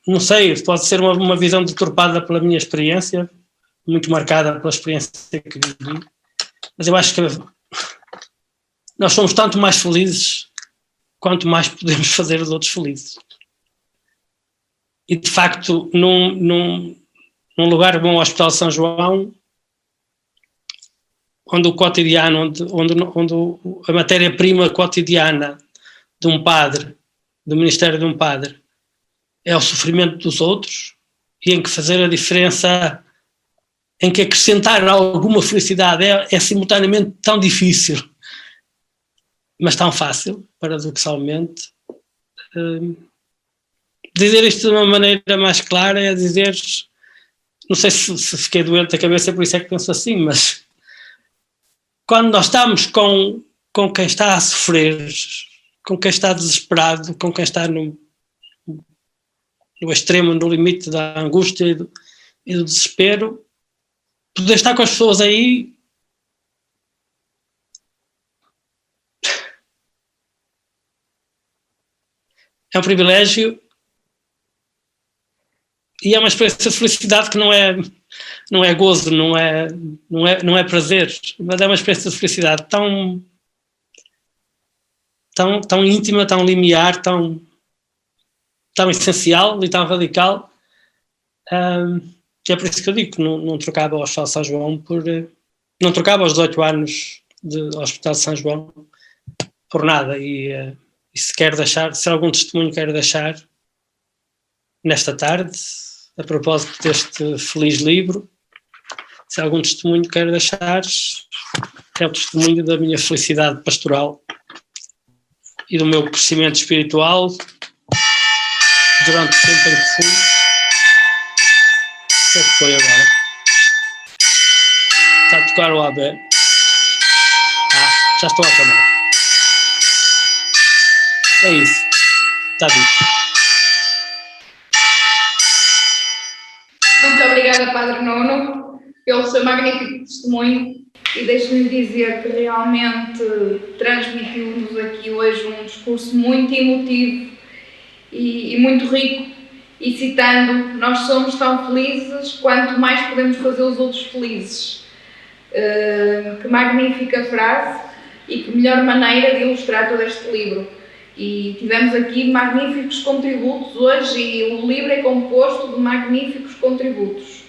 não sei, pode ser uma visão deturpada pela minha experiência, muito marcada pela experiência que vivi, mas eu acho que nós somos tanto mais felizes quanto mais podemos fazer os outros felizes. E, de facto, num lugar como o Hospital São João, onde o cotidiano, onde a matéria-prima cotidiana de um padre, do ministério de um padre, é o sofrimento dos outros, e em que fazer a diferença, em que acrescentar alguma felicidade é simultaneamente tão difícil, mas tão fácil, paradoxalmente. Dizer isto de uma maneira mais clara é dizer, não sei se fiquei doente da cabeça, por isso é que penso assim, mas quando nós estamos com quem está a sofrer, com quem está desesperado, com quem está no extremo, no limite da angústia e do desespero, poder estar com as pessoas aí é um privilégio e é uma experiência de felicidade que não é gozo, não é prazer, mas é uma experiência de felicidade tão íntima, tão limiar, tão essencial e tão radical, que é por isso que eu digo que não trocava o Hospital São João não trocava os 18 anos do Hospital São João por nada. E se quer deixar, se algum testemunho quer deixar nesta tarde, a propósito deste feliz livro, se algum testemunho quer deixar, é o testemunho da minha felicidade pastoral e do meu crescimento espiritual durante o tempo em que fui. O que é que foi agora? Está a tocar o AB. Já estou a acabar. É isso. Está dito. Muito obrigada, Padre Nuno, pelo seu magnífico testemunho, e deixe-me dizer que realmente transmitiu-nos aqui hoje um discurso muito emotivo e muito rico, e citando: nós somos tão felizes quanto mais podemos fazer os outros felizes. Que magnífica frase, e que melhor maneira de ilustrar todo este livro. E tivemos aqui magníficos contributos hoje, e o livro é composto de magníficos contributos.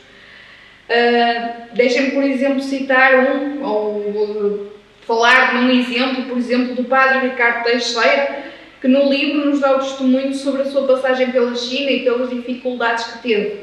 Deixem-me, por exemplo, citar ou falar num exemplo, por exemplo, do Padre Ricardo Teixeira, que no livro nos dá o testemunho sobre a sua passagem pela China e pelas dificuldades que teve,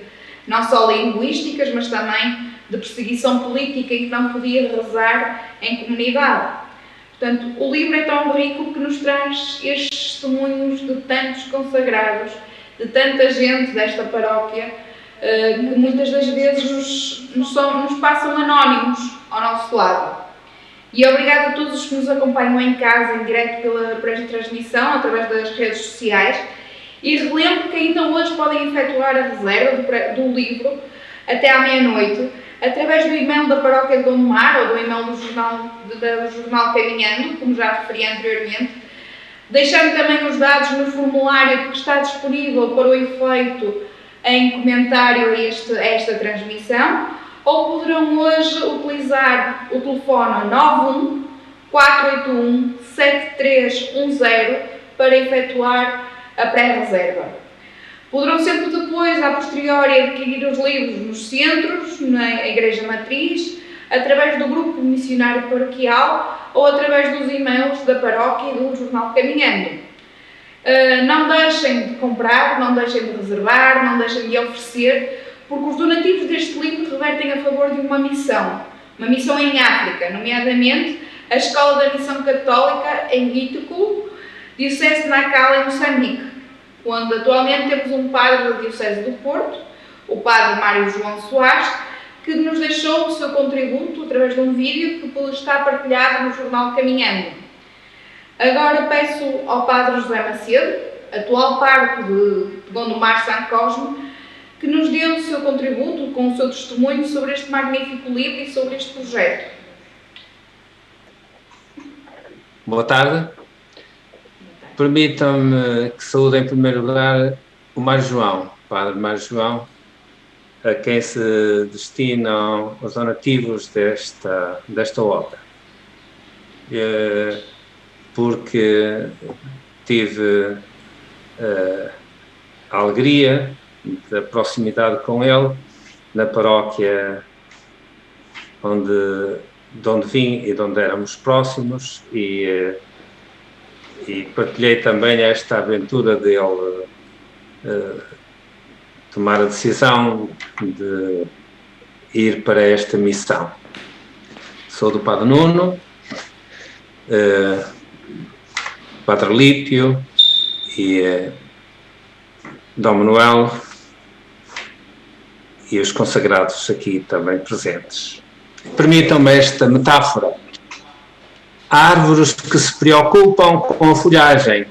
não só linguísticas, mas também de perseguição política, em que não podia rezar em comunidade. Portanto, o livro é tão rico que nos traz estes testemunhos de tantos consagrados, de tanta gente desta paróquia, que muitas das vezes nos passam anónimos ao nosso lado. E obrigado a todos os que nos acompanham em casa, em direto por esta transmissão, através das redes sociais, E relembro que ainda hoje podem efetuar a reserva do livro até à meia-noite, através do e-mail da Paróquia de Gondomar ou do e-mail do jornal Caminhando, como já referi anteriormente, deixando também os dados no formulário que está disponível para o efeito em comentário a esta transmissão, ou poderão hoje utilizar o telefone 91 481 7310 para efetuar a pré-reserva. Poderão sempre depois, a posteriori, adquirir os livros nos centros, na Igreja Matriz, através do grupo missionário paroquial ou através dos e-mails da paróquia e do jornal Caminhando. Não deixem de comprar, não deixem de reservar, não deixem de oferecer, porque os donativos deste livro revertem a favor de uma missão em África, nomeadamente a Escola da Missão Católica em Itucu, Diocese de Nacala, em Moçambique, onde atualmente temos um padre da Diocese do Porto, o padre Mário João Soares, que nos deixou o seu contributo através de um vídeo que está partilhado no jornal Caminhando. Agora peço ao padre José Macedo, atual pároco de Gondomar São Cosme, que nos dê o seu contributo com o seu testemunho sobre este magnífico livro e sobre este projeto. Boa tarde. Permitam-me que saúde em primeiro lugar o Mário João, Padre Mário João, a quem se destinam os donativos desta obra. Porque tive a alegria da proximidade com ele na paróquia de onde vim e de onde éramos próximos, e partilhei também esta aventura dele tomar a decisão de ir para esta missão. Sou do Padre Nuno, Padre Lípio e Dom Manuel e os consagrados aqui também presentes. Permitam-me esta metáfora. Há árvores que se preocupam com a folhagem,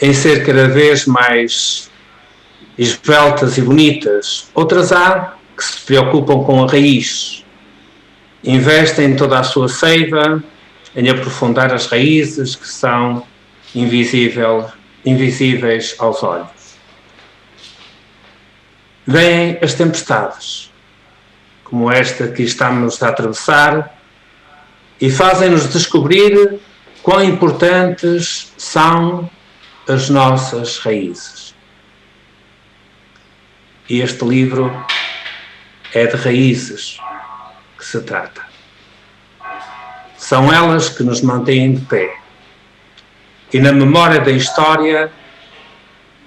em ser cada vez mais esbeltas e bonitas. Outras há que se preocupam com a raiz, investem toda a sua seiva em aprofundar as raízes que são invisíveis aos olhos. Vêm as tempestades, como esta que estamos a atravessar, e fazem-nos descobrir quão importantes são as nossas raízes. E este livro é de raízes que se trata. São elas que nos mantêm de pé. E na memória da história,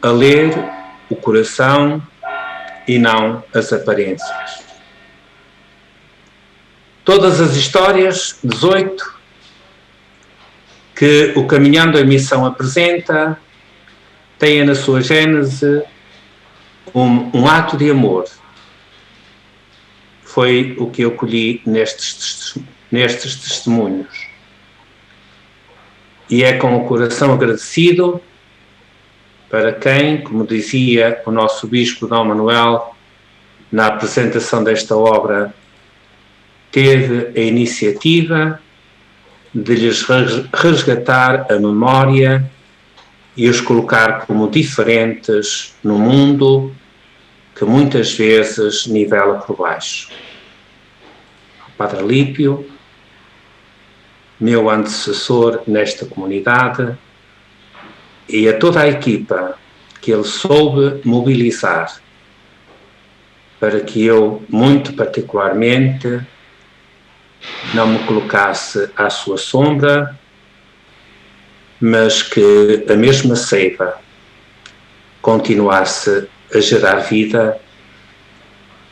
a ler o coração e não as aparências. Todas as histórias, 18, que o Caminhando em Missão apresenta, têm na sua gênese um ato de amor. Foi o que eu colhi nestes testemunhos. E é com o coração agradecido para quem, como dizia o nosso Bispo Dom Manuel, na apresentação desta obra, teve a iniciativa de lhes resgatar a memória e os colocar como diferentes no mundo que muitas vezes nivela por baixo. O Padre Lípio, meu antecessor nesta comunidade, e a toda a equipa que ele soube mobilizar para que eu, muito particularmente, não me colocasse à sua sombra, mas que a mesma seiva continuasse a gerar vida,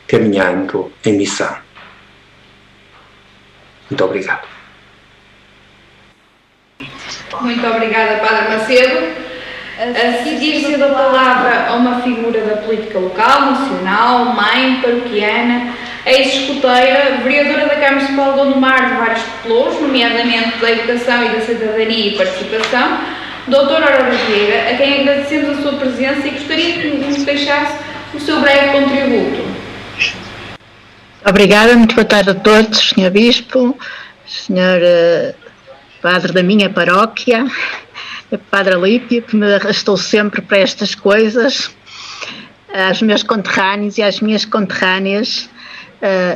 caminhando em missão. Muito obrigado. Muito obrigada, Padre Macedo. A seguir cedo a palavra a uma figura da política local, nacional, mãe, paroquiana, ex-escoteira, vereadora da Câmara Municipal de Gondomar de vários pelouros, nomeadamente da Educação e da Cidadania e Participação, Doutora Aurora Vieira, a quem agradecemos a sua presença e gostaria que nos deixasse o seu breve contributo. Obrigada, muito boa tarde a todos, Sr. Bispo, Sr. Padre da minha paróquia, Padre Alípio, que me arrastou sempre para estas coisas, aos meus conterrâneos e às minhas conterrâneas.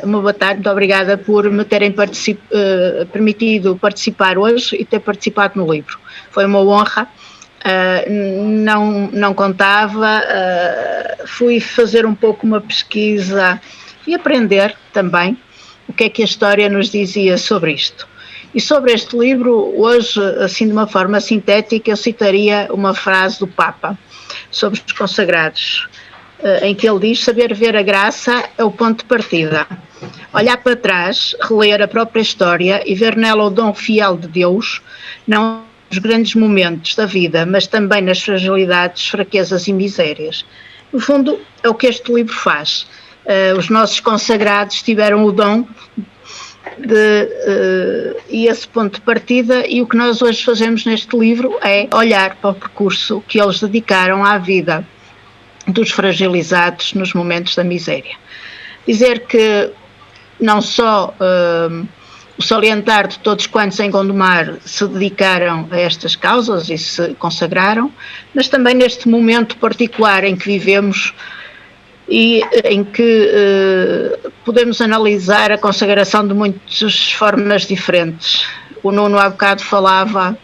Uma boa tarde, muito obrigada por me terem permitido participar hoje e ter participado no livro. Foi uma honra, não contava, fui fazer um pouco uma pesquisa e aprender também o que é que a história nos dizia sobre isto. E sobre este livro, hoje, assim de uma forma sintética, eu citaria uma frase do Papa sobre os consagrados, em que ele diz: saber ver a graça é o ponto de partida. Olhar para trás, reler a própria história e ver nela o dom fiel de Deus, não nos grandes momentos da vida, mas também nas fragilidades, fraquezas e misérias. No fundo, é o que este livro faz. Os nossos consagrados tiveram o dom e esse ponto de partida, e o que nós hoje fazemos neste livro é olhar para o percurso que eles dedicaram à vida dos fragilizados nos momentos da miséria. Dizer que não só o salientar de todos quantos em Gondomar se dedicaram a estas causas e se consagraram, mas também neste momento particular em que vivemos e em que podemos analisar a consagração de muitas formas diferentes. O Nuno há bocado falava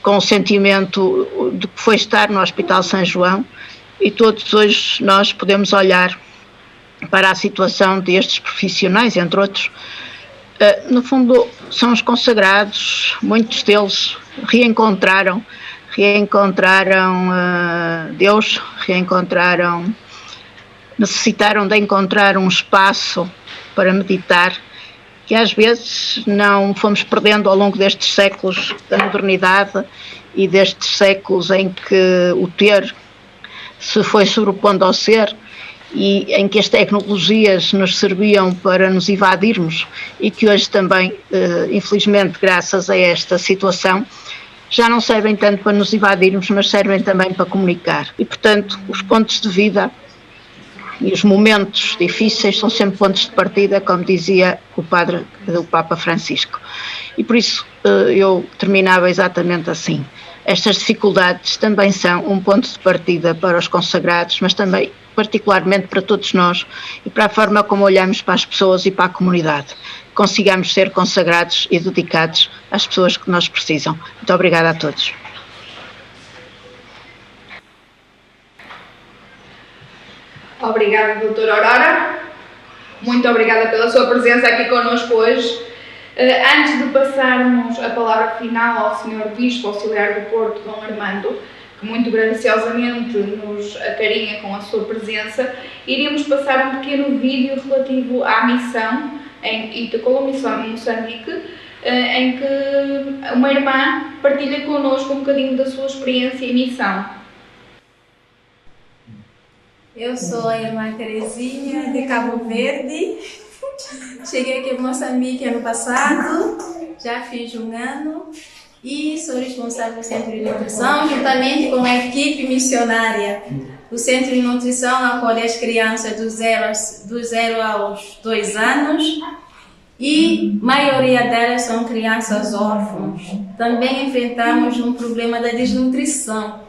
com o sentimento de que foi estar no Hospital São João, e todos hoje nós podemos olhar para a situação destes profissionais, entre outros. No fundo, são os consagrados, muitos deles reencontraram Deus, necessitaram de encontrar um espaço para meditar, que às vezes não fomos perdendo ao longo destes séculos da modernidade e destes séculos em que o ter se foi sobrepondo ao ser e em que as tecnologias nos serviam para nos evadirmos e que hoje também, infelizmente, graças a esta situação, já não servem tanto para nos evadirmos, mas servem também para comunicar. E, portanto, os pontos de vida e os momentos difíceis são sempre pontos de partida, como dizia o Papa Francisco. E por isso eu terminava exatamente assim. Estas dificuldades também são um ponto de partida para os consagrados, mas também particularmente para todos nós e para a forma como olhamos para as pessoas e para a comunidade. Consigamos ser consagrados e dedicados às pessoas que nos precisam. Muito obrigada a todos. Obrigada, doutora Aurora. Muito obrigada pela sua presença aqui connosco hoje. Antes de passarmos a palavra final ao Sr. Bispo Auxiliar do Porto, Dom Armando, que muito graciosamente nos acarinha com a sua presença, iríamos passar um pequeno vídeo relativo à missão em Itacoa, Moçambique, em que uma irmã partilha connosco um bocadinho da sua experiência e missão. Eu sou a irmã Terezinha, de Cabo Verde. Cheguei aqui em Moçambique ano passado, já fiz um ano e sou responsável do Centro de Nutrição, juntamente com a equipe missionária. O Centro de Nutrição acolhe as crianças do 0 aos 2 anos e a maioria delas são crianças órfãos. Também enfrentamos um problema da desnutrição.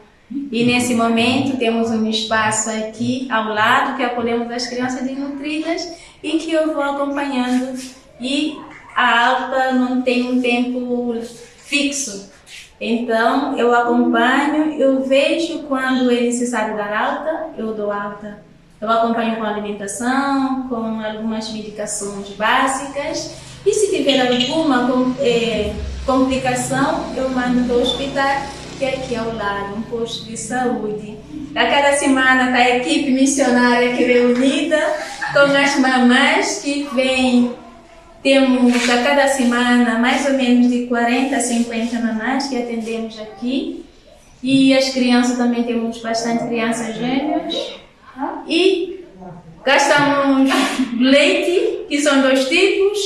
E nesse momento temos um espaço aqui ao lado que acolhemos as crianças desnutridas e que eu vou acompanhando, e a alta não tem um tempo fixo, então eu acompanho, eu vejo quando é necessário dar alta, eu dou alta, eu acompanho com alimentação, com algumas medicações básicas, e se tiver alguma complicação eu mando para o hospital, que é aqui ao lado, um posto de saúde. A cada semana está a equipe missionária aqui reunida com as mamães que vêm. Temos a cada semana mais ou menos de 40 a 50 mamães que atendemos aqui. E as crianças também, temos bastante crianças gêmeas. E gastamos leite, que são 2 tipos,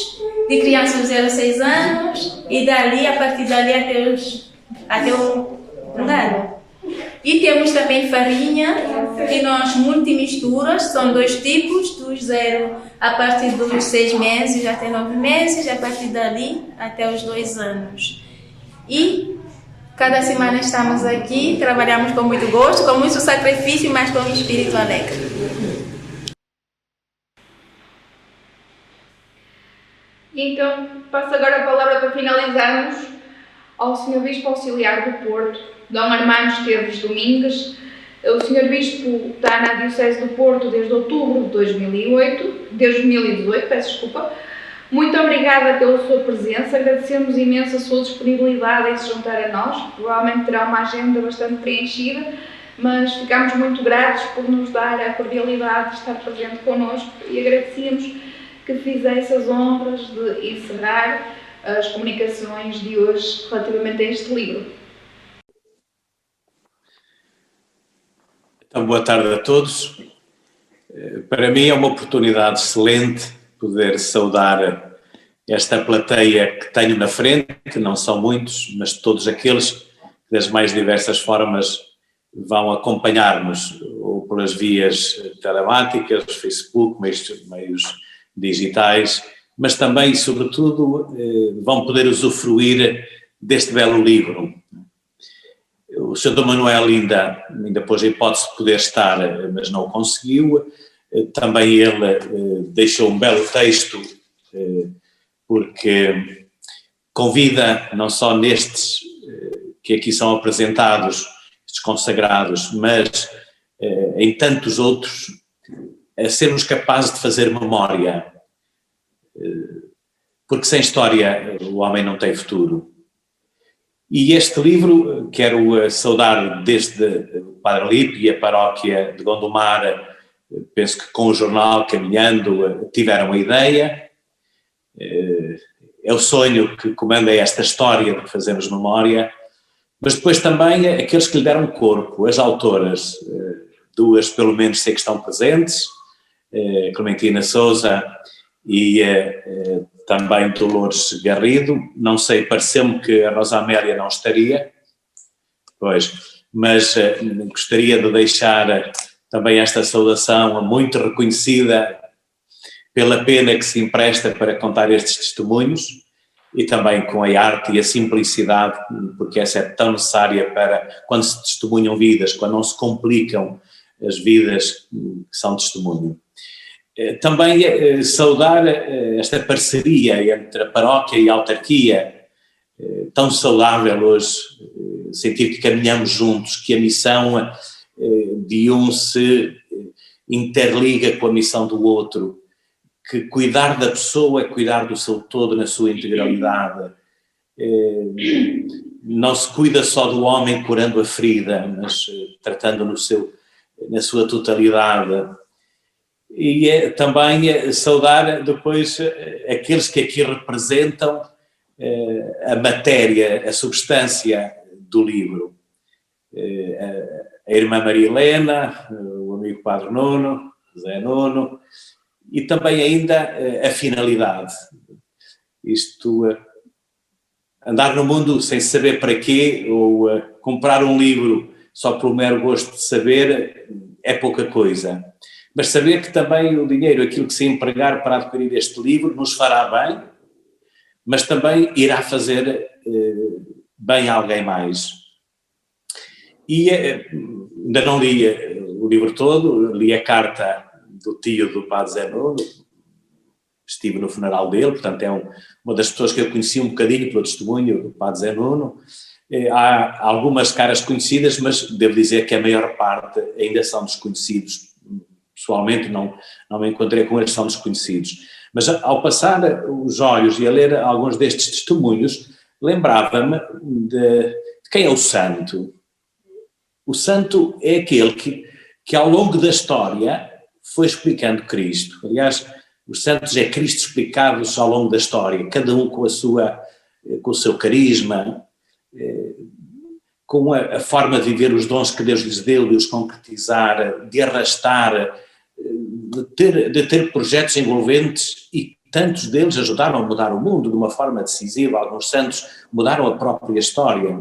de crianças de 0 a 6 anos, e dali, a partir dali até os até um ano. E temos também farinha, que nós multimisturas, são 2 tipos, dos 0 a partir dos 6 meses até 9 meses, a partir dali até os 2 anos. E cada semana estamos aqui, trabalhamos com muito gosto, com muito sacrifício, mas com um espírito alegre. Então, passo agora a palavra para finalizarmos ao Sr. Bispo Auxiliar do Porto, D. Armando Esteves Domingues. O Sr. Bispo está na Diocese do Porto desde outubro de 2018, peço desculpa. Muito obrigada pela sua presença, agradecemos imenso a sua disponibilidade em se juntar a nós. Provavelmente terá uma agenda bastante preenchida, mas ficamos muito gratos por nos dar a cordialidade de estar presente connosco e agradecemos que fizesse as honras de encerrar as comunicações de hoje relativamente a este livro. Então, boa tarde a todos. Para mim é uma oportunidade excelente poder saudar esta plateia que tenho na frente, não são muitos, mas todos aqueles que das mais diversas formas vão acompanhar-nos, ou pelas vias telemáticas, Facebook, meios digitais, mas também, sobretudo, vão poder usufruir deste belo livro. O Sr. Dom Manuel ainda pôs a hipótese de poder estar, mas não conseguiu. Também ele deixou um belo texto, porque convida, não só nestes que aqui são apresentados, estes consagrados, mas em tantos outros, a sermos capazes de fazer memória, porque sem história o homem não tem futuro. E este livro, quero saudar desde o Padre Lipe e a paróquia de Gondomar, penso que com o jornal Caminhando tiveram a ideia, é o sonho que comanda esta história de que fazemos memória, mas depois também aqueles que lhe deram corpo, as autoras, 2 pelo menos sei que estão presentes, Clementina Sousa e também Dolores Garrido, não sei, pareceu-me que a Rosa Amélia não estaria, pois, mas gostaria de deixar também esta saudação muito reconhecida pela pena que se empresta para contar estes testemunhos e também com a arte e a simplicidade, porque essa é tão necessária para quando se testemunham vidas, quando não se complicam as vidas que são testemunho. Também saudar esta parceria entre a paróquia e a autarquia, tão saudável hoje, sentir que caminhamos juntos, que a missão de um se interliga com a missão do outro, que cuidar da pessoa é cuidar do seu todo na sua integralidade. Não se cuida só do homem curando a ferida, mas tratando na sua totalidade. E também saudar depois aqueles que aqui representam a matéria, a substância do livro. A irmã Maria Helena, o amigo Padre Nuno, José Nuno, e também ainda a finalidade. Isto, andar no mundo sem saber para quê, ou comprar um livro só pelo mero gosto de saber, é pouca coisa. Mas saber que também o dinheiro, aquilo que se empregar para adquirir este livro, nos fará bem, mas também irá fazer bem a alguém mais. E ainda não li o livro todo, li a carta do tio do Padre Zé Nuno, estive no funeral dele, portanto é uma das pessoas que eu conheci um bocadinho pelo testemunho do Padre Zé Nuno. Há algumas caras conhecidas, mas devo dizer que a maior parte ainda são desconhecidos. Pessoalmente não me encontrei com eles, são desconhecidos. Mas ao passar os olhos e a ler alguns destes testemunhos, lembrava-me de quem é o santo. O santo é aquele que ao longo da história foi explicando Cristo. Aliás, os santos é Cristo explicados ao longo da história, cada um com o seu carisma, com a forma de viver os dons que Deus lhes deu, de os concretizar, de arrastar, de ter projetos envolventes, e tantos deles ajudaram a mudar o mundo de uma forma decisiva. Alguns santos mudaram a própria história.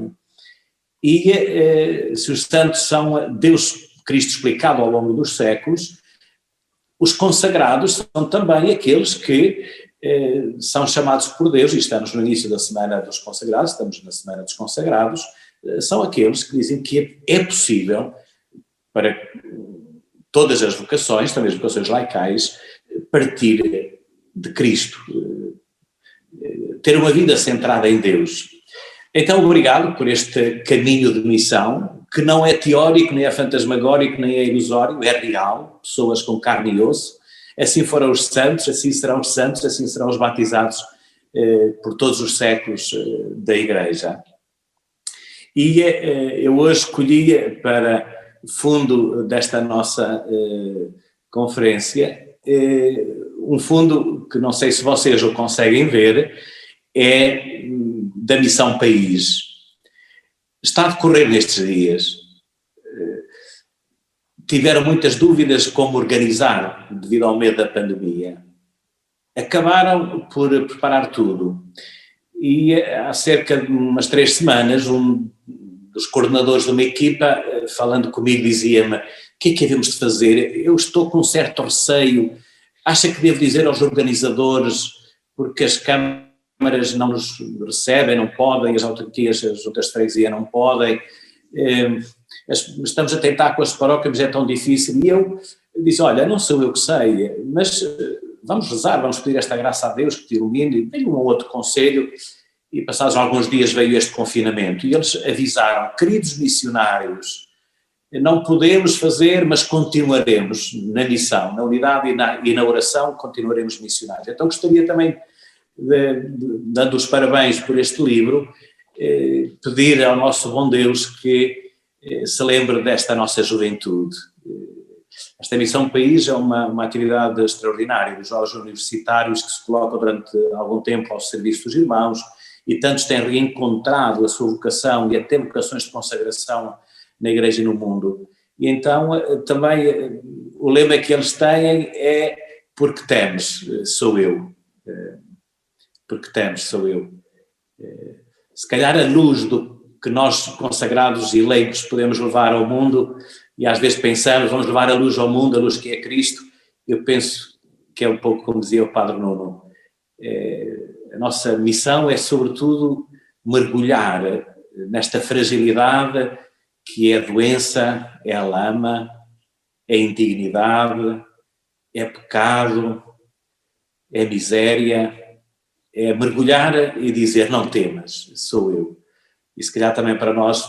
E se os santos são Deus, Cristo explicado ao longo dos séculos, os consagrados são também aqueles que são chamados por Deus, e estamos no início da Semana dos Consagrados, estamos na Semana dos Consagrados, são aqueles que dizem que é possível para todas as vocações, também as vocações laicais, partir de Cristo, ter uma vida centrada em Deus. Então, obrigado por este caminho de missão, que não é teórico, nem é fantasmagórico, nem é ilusório, é real, pessoas com carne e osso. Assim foram os santos, assim serão os santos, assim serão os batizados por todos os séculos da Igreja. E eu hoje escolhi para fundo desta nossa conferência, um fundo que não sei se vocês o conseguem ver, é da Missão País. Está a decorrer nestes dias. Tiveram muitas dúvidas como organizar devido ao medo da pandemia. Acabaram por preparar tudo. E há cerca de umas 3 semanas, um dos coordenadores de uma equipa, falando comigo, dizia-me: o que é que devemos de fazer? Eu estou com um certo receio. Acha que devo dizer aos organizadores, porque as câmaras não nos recebem, não podem, as autarquias, as outras freguesias não podem, estamos a tentar com as paróquias, mas é tão difícil. E eu disse: olha, não sou eu que sei, mas vamos rezar, vamos pedir esta graça a Deus que te ilumine. E veio um outro conselho, e passados alguns dias veio este confinamento, e eles avisaram: queridos missionários, não podemos fazer, mas continuaremos na missão, na unidade e na oração, continuaremos missionários. Então gostaria também, dando os parabéns por este livro, pedir ao nosso bom Deus que se lembre desta nossa juventude. Esta Missão País é uma atividade extraordinária dos jovens universitários que se colocam durante algum tempo ao serviço dos irmãos, e tantos têm reencontrado a sua vocação e até vocações de consagração na Igreja e no mundo. E então também o lema que eles têm é: porque temes, sou eu. Porque temes, sou eu. Se calhar a luz do que nós consagrados e leigos podemos levar ao mundo, e às vezes pensamos, vamos levar a luz ao mundo, a luz que é Cristo, eu penso que é um pouco como dizia o Padre Nuno. A nossa missão é sobretudo mergulhar nesta fragilidade que é a doença, é a lama, é a indignidade, é pecado, é miséria, é mergulhar e dizer: não temas, sou eu. E se calhar também para nós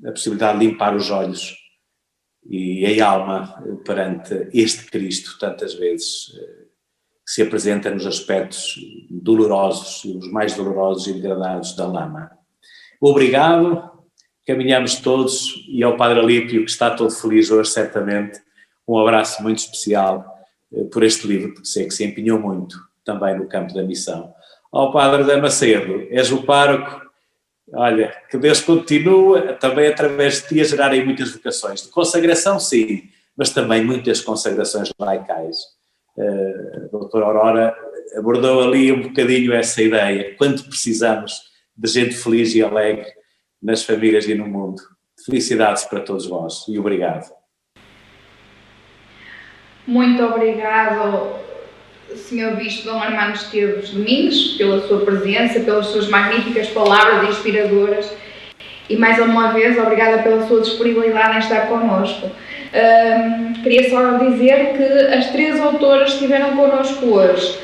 a possibilidade de limpar os olhos e a alma perante este Cristo, tantas vezes, que se apresenta nos aspectos dolorosos, os mais dolorosos e degradados da lama. Obrigado, caminhamos todos, e ao Padre Alípio, que está todo feliz hoje, certamente, um abraço muito especial por este livro, porque sei que se empenhou muito também no campo da missão. Ao Padre Damascedo, és o pároco, olha, que Deus continua também através de ti a gerar aí muitas vocações, de consagração sim, mas também muitas consagrações laicais. A doutora Aurora abordou ali um bocadinho essa ideia, quanto precisamos de gente feliz e alegre nas famílias e no mundo. Felicidades para todos vós e obrigado. Muito obrigado, Sr. Bispo Dom Armando Esteves Domingos, pela sua presença, pelas suas magníficas palavras inspiradoras, e mais uma vez obrigada pela sua disponibilidade em estar connosco. Queria só dizer que as 3 autoras estiveram connosco hoje,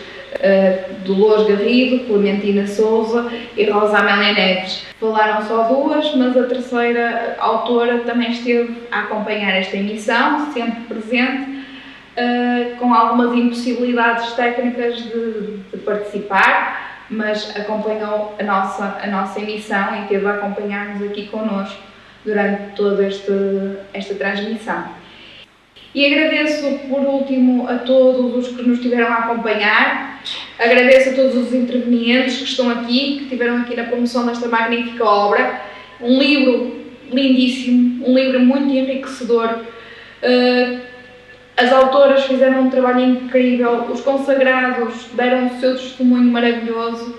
Dolores Garrido, Clementina Souza e Rosa Amélia Neves. Falaram só 2, mas a terceira autora também esteve a acompanhar esta emissão, sempre presente, com algumas impossibilidades técnicas de participar, mas acompanhou a nossa emissão e esteve a acompanhar-nos aqui connosco durante toda esta transmissão. E agradeço, por último, a todos os que nos estiveram a acompanhar, agradeço a todos os intervenientes que estão aqui, que estiveram aqui na promoção desta magnífica obra, um livro lindíssimo, um livro muito enriquecedor. As autoras fizeram um trabalho incrível, os consagrados deram o seu testemunho maravilhoso.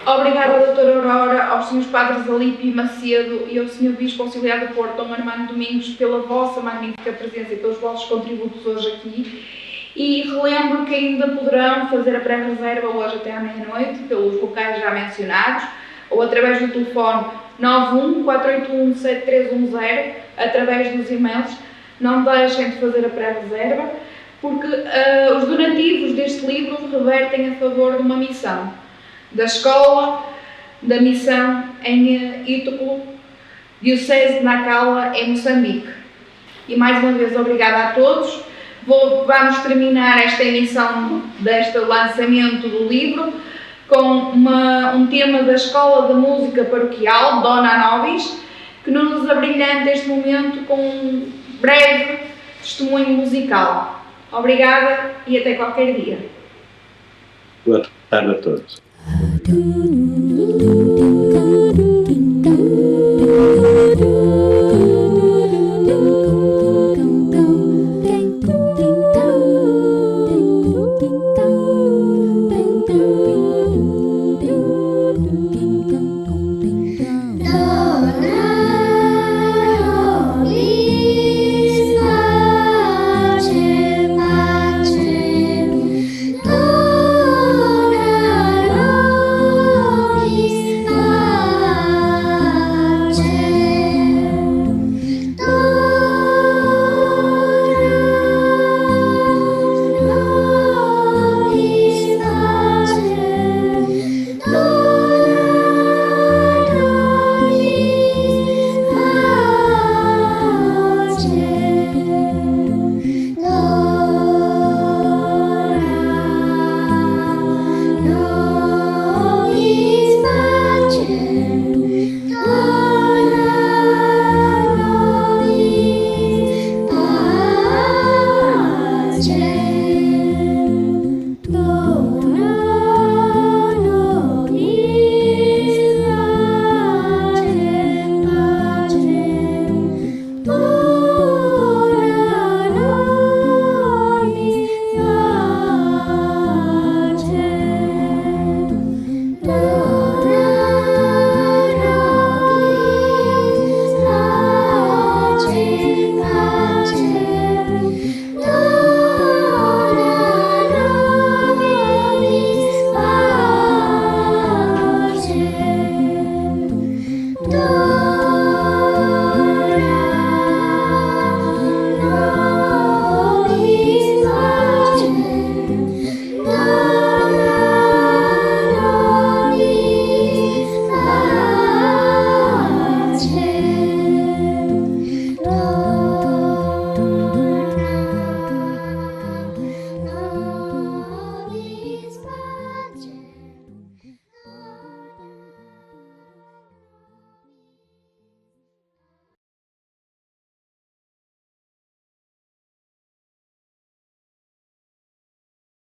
Obrigada, doutora Aurora, aos senhores padres Alípio e Macedo e ao senhor Bispo Auxiliar do Porto, Dom Armando Domingos, pela vossa magnífica presença e pelos vossos contributos hoje aqui. E relembro que ainda poderão fazer a pré-reserva hoje até à meia-noite, pelos locais já mencionados, ou através do telefone 91-481-7310, através dos e-mails. Não deixem de fazer a pré-reserva, porque os donativos deste livro revertem a favor de uma missão da Escola da Missão em Ituco, Diocese de Nacala, em Moçambique. E mais uma vez, obrigada a todos. Vamos terminar esta emissão deste lançamento do livro com um tema da Escola de Música Paroquial, Dona Nobis, que nos abrilhanta este momento com um breve testemunho musical. Obrigada e até qualquer dia. Boa tarde a todos.